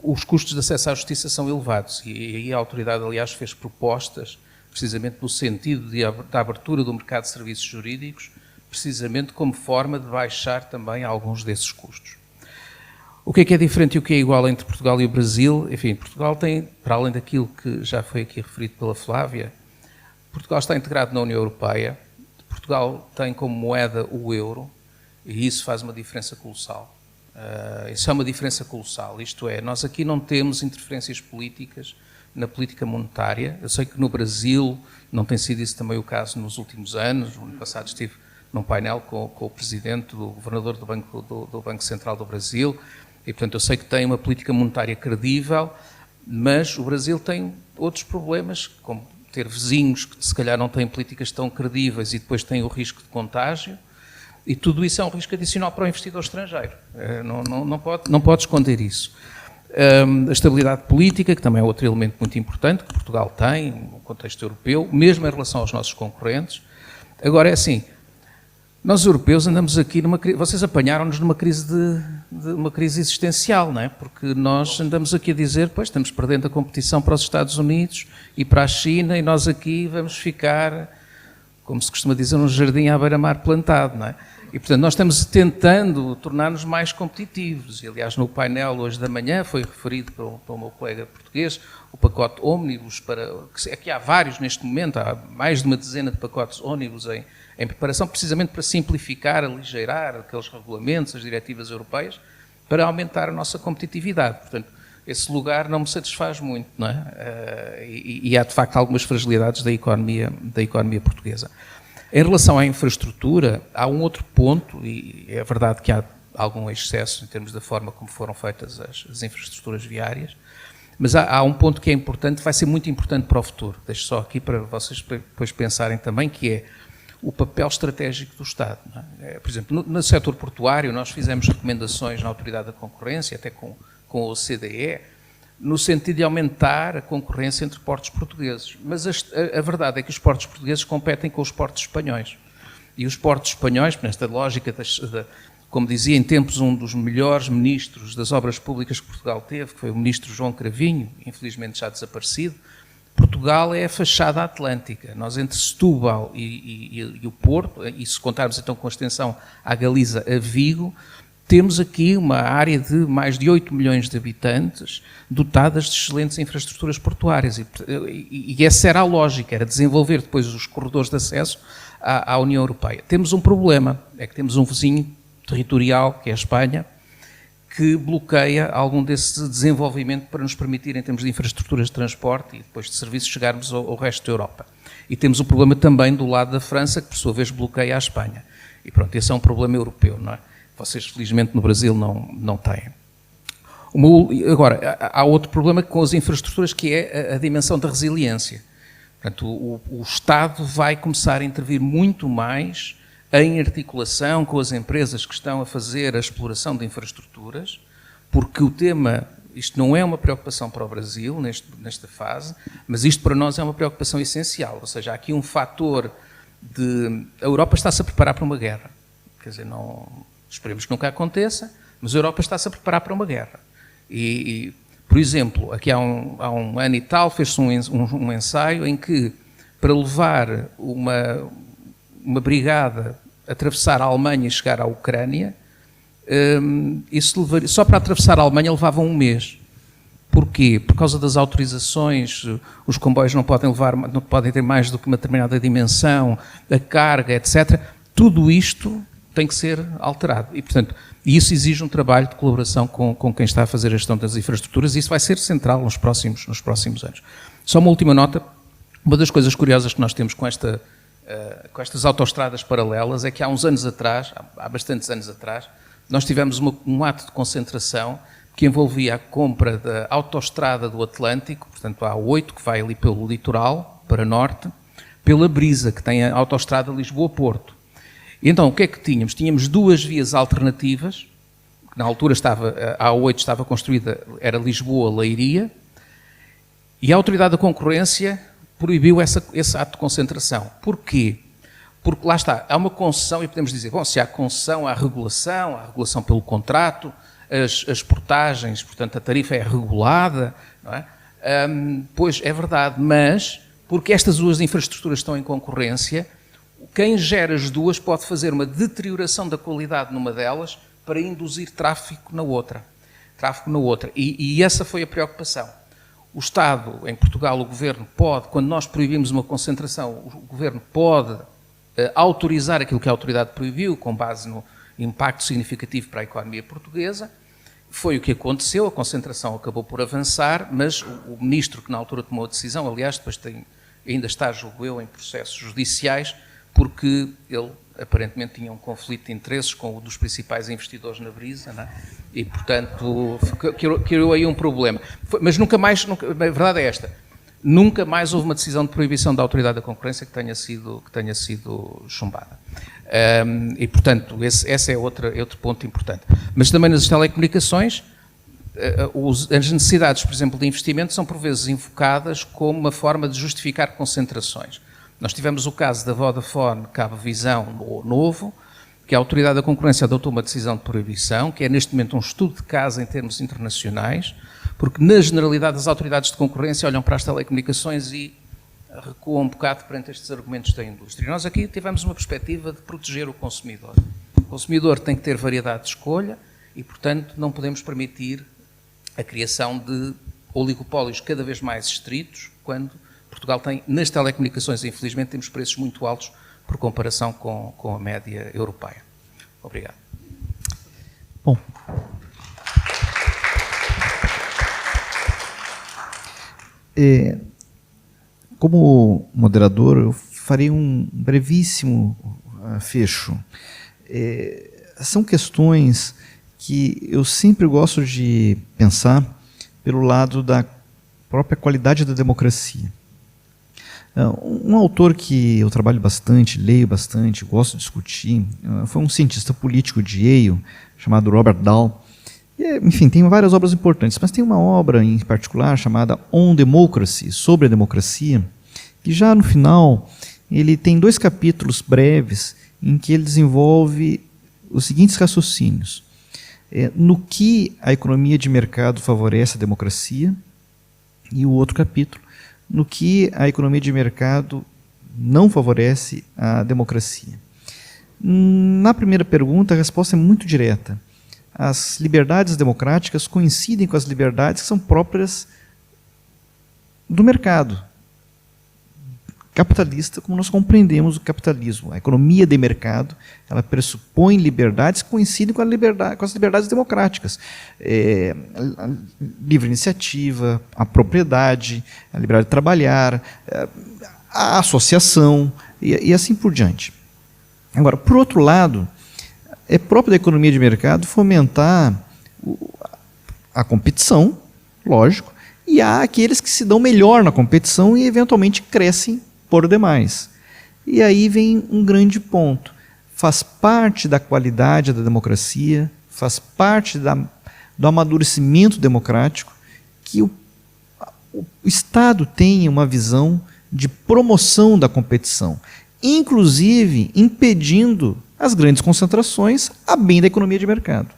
Os custos de acesso à justiça são elevados e aí a autoridade, aliás, fez propostas precisamente no sentido da abertura do mercado de serviços jurídicos, precisamente como forma de baixar também alguns desses custos. O que é diferente e o que é igual entre Portugal e o Brasil? Enfim, Portugal tem, para além daquilo que já foi aqui referido pela Flávia, Portugal está integrado na União Europeia, Portugal tem como moeda o euro e isso faz uma diferença colossal. Isso é uma diferença colossal, isto é, nós aqui não temos interferências políticas na política monetária. Eu sei que no Brasil não tem sido isso também o caso nos últimos anos. No ano passado estive num painel com o presidente, do governador do Banco Central do Brasil, e portanto eu sei que tem uma política monetária credível, mas o Brasil tem outros problemas, como ter vizinhos que se calhar não têm políticas tão credíveis e depois têm o risco de contágio, e tudo isso é um risco adicional para o investidor estrangeiro. Não pode esconder isso. A estabilidade política, que também é outro elemento muito importante, que Portugal tem, no contexto europeu, mesmo em relação aos nossos concorrentes. Agora, é assim, nós europeus andamos aqui vocês apanharam-nos numa crise uma crise existencial, não é? Porque nós andamos aqui a dizer, pois, estamos perdendo a competição para os Estados Unidos e para a China, e nós aqui vamos ficar, como se costuma dizer, um jardim à beira-mar plantado, não é? E, portanto, nós estamos tentando tornar-nos mais competitivos. E, aliás, no painel hoje da manhã foi referido pelo meu colega português o pacote Omnibus, que há vários neste momento, há mais de uma dezena de pacotes Omnibus em preparação, precisamente para simplificar, aligeirar aqueles regulamentos, as diretivas europeias, para aumentar a nossa competitividade. Portanto, esse lugar não me satisfaz muito, não é? E há, de facto, algumas fragilidades da economia portuguesa. Em relação à infraestrutura, há um outro ponto, e é verdade que há algum excesso em termos da forma como foram feitas as infraestruturas viárias, mas há um ponto que é importante, vai ser muito importante para o futuro. Deixo só aqui para vocês depois pensarem também, que é o papel estratégico do Estado. Não é? Por exemplo, no setor portuário, nós fizemos recomendações na Autoridade da Concorrência, até com o OCDE, no sentido de aumentar a concorrência entre portos portugueses. Mas a verdade é que os portos portugueses competem com os portos espanhóis. E os portos espanhóis, nesta lógica, como dizia em tempos um dos melhores ministros das obras públicas que Portugal teve, que foi o ministro João Cravinho, infelizmente já desaparecido, Portugal é a fachada atlântica. Nós, entre Setúbal e o Porto, e se contarmos então com a extensão à Galiza, a Vigo, temos aqui uma área de mais de 8 milhões de habitantes, dotadas de excelentes infraestruturas portuárias. E essa era a lógica, era desenvolver depois os corredores de acesso à União Europeia. Temos um problema, é que temos um vizinho territorial, que é a Espanha, que bloqueia algum desse desenvolvimento para nos permitir, em termos de infraestruturas de transporte e depois de serviços, chegarmos ao resto da Europa. E temos um problema também do lado da França, que por sua vez bloqueia a Espanha. E pronto, esse é um problema europeu, não é? Vocês, felizmente, no Brasil não têm. Agora, há outro problema com as infraestruturas, que é a dimensão da resiliência. Portanto, o Estado vai começar a intervir muito mais em articulação com as empresas que estão a fazer a exploração de infraestruturas, porque o tema, isto não é uma preocupação para o Brasil, nesta fase, mas isto para nós é uma preocupação essencial. Ou seja, há aqui um fator de... A Europa está-se a preparar para uma guerra. Quer dizer, não... Esperemos que nunca aconteça, mas a Europa está-se a preparar para uma guerra. Por exemplo, aqui há um ano e tal, fez-se um ensaio em que, para levar uma brigada a atravessar a Alemanha e chegar à Ucrânia, só para atravessar a Alemanha levava um mês. Porquê? Por causa das autorizações, os comboios não podem ter mais do que uma determinada dimensão, a carga, etc. Tudo isto tem que ser alterado. E, portanto, isso exige um trabalho de colaboração com quem está a fazer a gestão das infraestruturas, e isso vai ser central nos próximos anos. Só uma última nota. Uma das coisas curiosas que nós temos com estas autoestradas paralelas é que há bastantes anos atrás, nós tivemos um ato de concentração que envolvia a compra da autoestrada do Atlântico, portanto a A8, que vai ali pelo litoral, para norte, pela Brisa, que tem a autoestrada Lisboa-Porto. E então, o que é que tínhamos? Tínhamos duas vias alternativas, que na altura a A8 estava construída, era Lisboa-Leiria, e a Autoridade da Concorrência proibiu esse ato de concentração. Porquê? Porque lá está, há uma concessão, e podemos dizer, bom, se há concessão, há regulação pelo contrato, as portagens, portanto a tarifa é regulada, não é? Pois é verdade, mas porque estas duas infraestruturas estão em concorrência, quem gera as duas pode fazer uma deterioração da qualidade numa delas para induzir tráfego na outra. E essa foi a preocupação. O Estado, em Portugal, o Governo pode, quando nós proibimos uma concentração, o Governo pode autorizar aquilo que a autoridade proibiu, com base no impacto significativo para a economia portuguesa. Foi o que aconteceu, a concentração acabou por avançar, mas o Ministro que na altura tomou a decisão, aliás, depois ainda está, julgo eu, em processos judiciais, porque ele aparentemente tinha um conflito de interesses com um dos principais investidores na Brisa, não é? E, portanto, criou aí um problema. Mas nunca mais, a verdade é esta, nunca mais houve uma decisão de proibição da Autoridade da Concorrência que tenha sido chumbada. E, portanto, esse é outro ponto importante. Mas também nas telecomunicações, as necessidades, por exemplo, de investimento são por vezes invocadas como uma forma de justificar concentrações. Nós tivemos o caso da Vodafone Cablevisão Novo, que a Autoridade da Concorrência adotou uma decisão de proibição, que é neste momento um estudo de caso em termos internacionais, porque na generalidade as autoridades de concorrência olham para as telecomunicações e recuam um bocado perante estes argumentos da indústria. E nós aqui tivemos uma perspectiva de proteger o consumidor. O consumidor tem que ter variedade de escolha e, portanto, não podemos permitir a criação de oligopólios cada vez mais estritos, quando Portugal tem, nas telecomunicações, infelizmente, temos preços muito altos por comparação com a média europeia. Obrigado. Bom. Como moderador, eu farei um brevíssimo fecho. São questões que eu sempre gosto de pensar pelo lado da própria qualidade da democracia. Um autor que eu trabalho bastante, leio bastante, gosto de discutir, foi um cientista político de Yale, chamado Robert Dahl. Enfim, tem várias obras importantes, mas tem uma obra em particular chamada On Democracy, sobre a democracia, que já no final ele tem 2 capítulos breves em que ele desenvolve os seguintes raciocínios. No que a economia de mercado favorece a democracia, e o outro capítulo, no que a economia de mercado não favorece a democracia. Na primeira pergunta, a resposta é muito direta. As liberdades democráticas coincidem com as liberdades que são próprias do mercado capitalista, como nós compreendemos o capitalismo. A economia de mercado, ela pressupõe liberdades que coincidem com as liberdades democráticas. A livre iniciativa, a propriedade, a liberdade de trabalhar, a associação e assim por diante. Agora, por outro lado, é próprio da economia de mercado fomentar a competição, lógico, e há aqueles que se dão melhor na competição e eventualmente crescem por demais. E aí vem um grande ponto. Faz parte da qualidade da democracia, faz parte do amadurecimento democrático que o Estado tenha uma visão de promoção da competição, inclusive impedindo as grandes concentrações a bem da economia de mercado.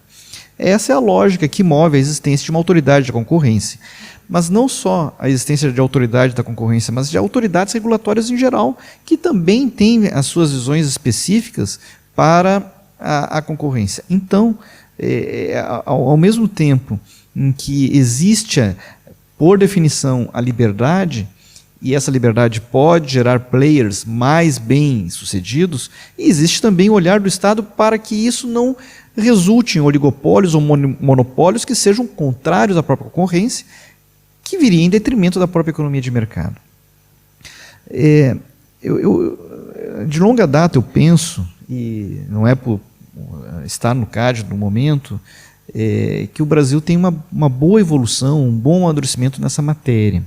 Essa é a lógica que move a existência de uma autoridade da concorrência. Mas não só a existência de autoridade da concorrência, mas de autoridades regulatórias em geral, que também têm as suas visões específicas para a concorrência. Então, ao mesmo tempo em que existe, por definição, a liberdade, e essa liberdade pode gerar players mais bem-sucedidos, existe também o olhar do Estado para que isso não resulte em oligopólios ou monopólios que sejam contrários à própria concorrência, que viria em detrimento da própria economia de mercado. De longa data eu penso, e não é por estar no CAD no momento, que o Brasil tem uma boa evolução, um bom amadurecimento nessa matéria.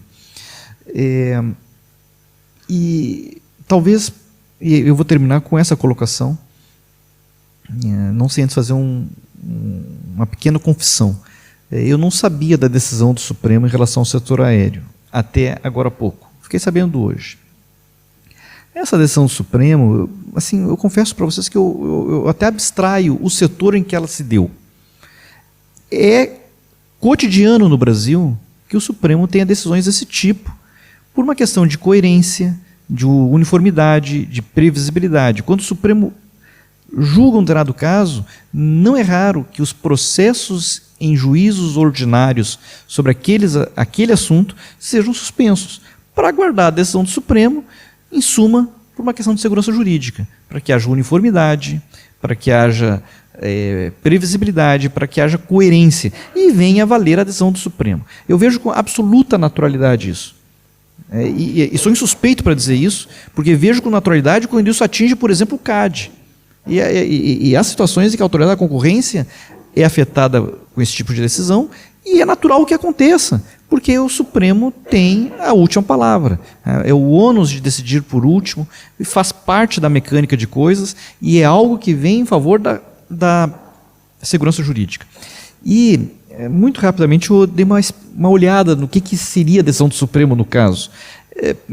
E talvez, e eu vou terminar com essa colocação, não sem antes fazer uma pequena confissão. Eu não sabia da decisão do Supremo em relação ao setor aéreo, até agora há pouco. Fiquei sabendo hoje. Essa decisão do Supremo, assim, eu confesso para vocês que eu até abstraio o setor em que ela se deu. É cotidiano no Brasil que o Supremo tenha decisões desse tipo, por uma questão de coerência, de uniformidade, de previsibilidade. Quando o Supremo julga um determinado caso, não é raro que os processos em juízos ordinários sobre aquele assunto sejam suspensos, para aguardar a decisão do Supremo, em suma, por uma questão de segurança jurídica, para que haja uniformidade, para que haja previsibilidade, para que haja coerência, e venha a valer a decisão do Supremo. Eu vejo com absoluta naturalidade isso. E sou insuspeito para dizer isso, porque vejo com naturalidade quando isso atinge, por exemplo, o CAD. E há situações em que a autoridade da concorrência é afetada com esse tipo de decisão, e é natural que aconteça, porque o Supremo tem a última palavra. É o ônus de decidir por último, e faz parte da mecânica de coisas, e é algo que vem em favor da segurança jurídica. E, muito rapidamente, eu dei uma olhada no que seria a decisão do Supremo no caso.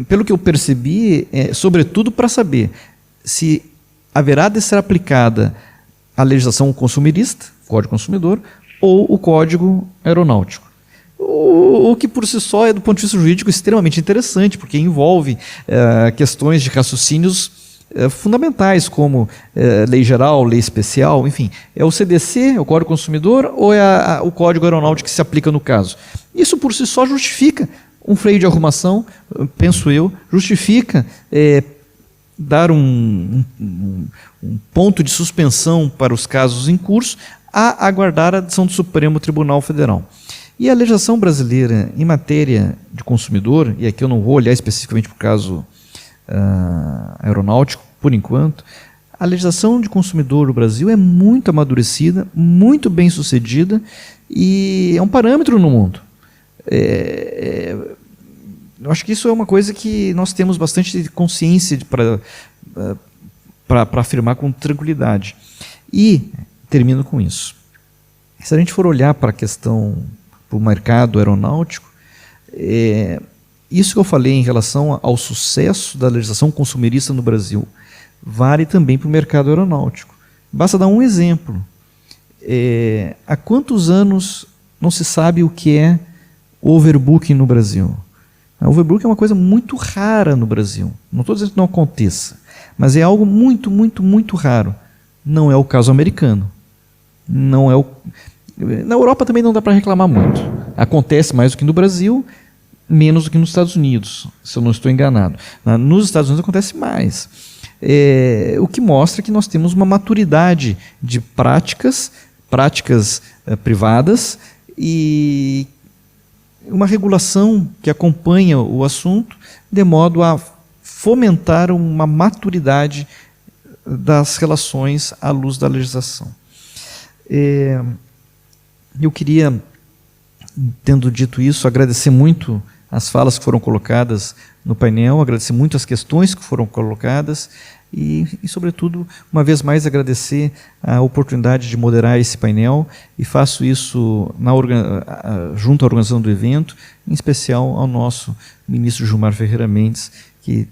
Pelo que eu percebi, sobretudo para saber se haverá de ser aplicada a legislação consumerista, Código Consumidor, ou o Código Aeronáutico. O que por si só é, do ponto de vista jurídico, extremamente interessante, porque envolve questões de raciocínios fundamentais, como lei geral, lei especial, enfim. É o CDC, o Código Consumidor, ou é o Código Aeronáutico que se aplica no caso? Isso por si só justifica um freio de arrumação, penso eu, justifica dar um ponto de suspensão para os casos em curso, a aguardar a decisão do Supremo Tribunal Federal. E a legislação brasileira em matéria de consumidor, e aqui eu não vou olhar especificamente para o caso aeronáutico, por enquanto, a legislação de consumidor do Brasil é muito amadurecida, muito bem sucedida, e é um parâmetro no mundo. Eu acho que isso é uma coisa que nós temos bastante consciência para afirmar com tranquilidade. E termino com isso. Se a gente for olhar para a questão, para o mercado aeronáutico, isso que eu falei em relação ao sucesso da legislação consumerista no Brasil vale também para o mercado aeronáutico. Basta dar um exemplo. Há quantos anos não se sabe o que é overbooking no Brasil? A overbooking é uma coisa muito rara no Brasil. Não estou dizendo que não aconteça, mas é algo muito, muito, muito raro. Não é o caso americano. Não é o... Na Europa também não dá para reclamar muito. Acontece mais do que no Brasil, menos do que nos Estados Unidos, se eu não estou enganado. Nos Estados Unidos acontece mais. O que mostra que nós temos uma maturidade de práticas privadas e uma regulação que acompanha o assunto, de modo a fomentar uma maturidade das relações à luz da legislação. Eu queria, tendo dito isso, agradecer muito as falas que foram colocadas no painel, agradecer muito as questões que foram colocadas e, sobretudo, uma vez mais agradecer a oportunidade de moderar esse painel, e faço isso junto à organização do evento, em especial ao nosso ministro Gilmar Ferreira Mendes, que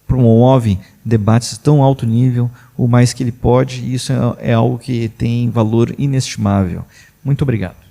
promove debates de tão alto nível o mais que ele pode, e isso é algo que tem valor inestimável. Muito obrigado.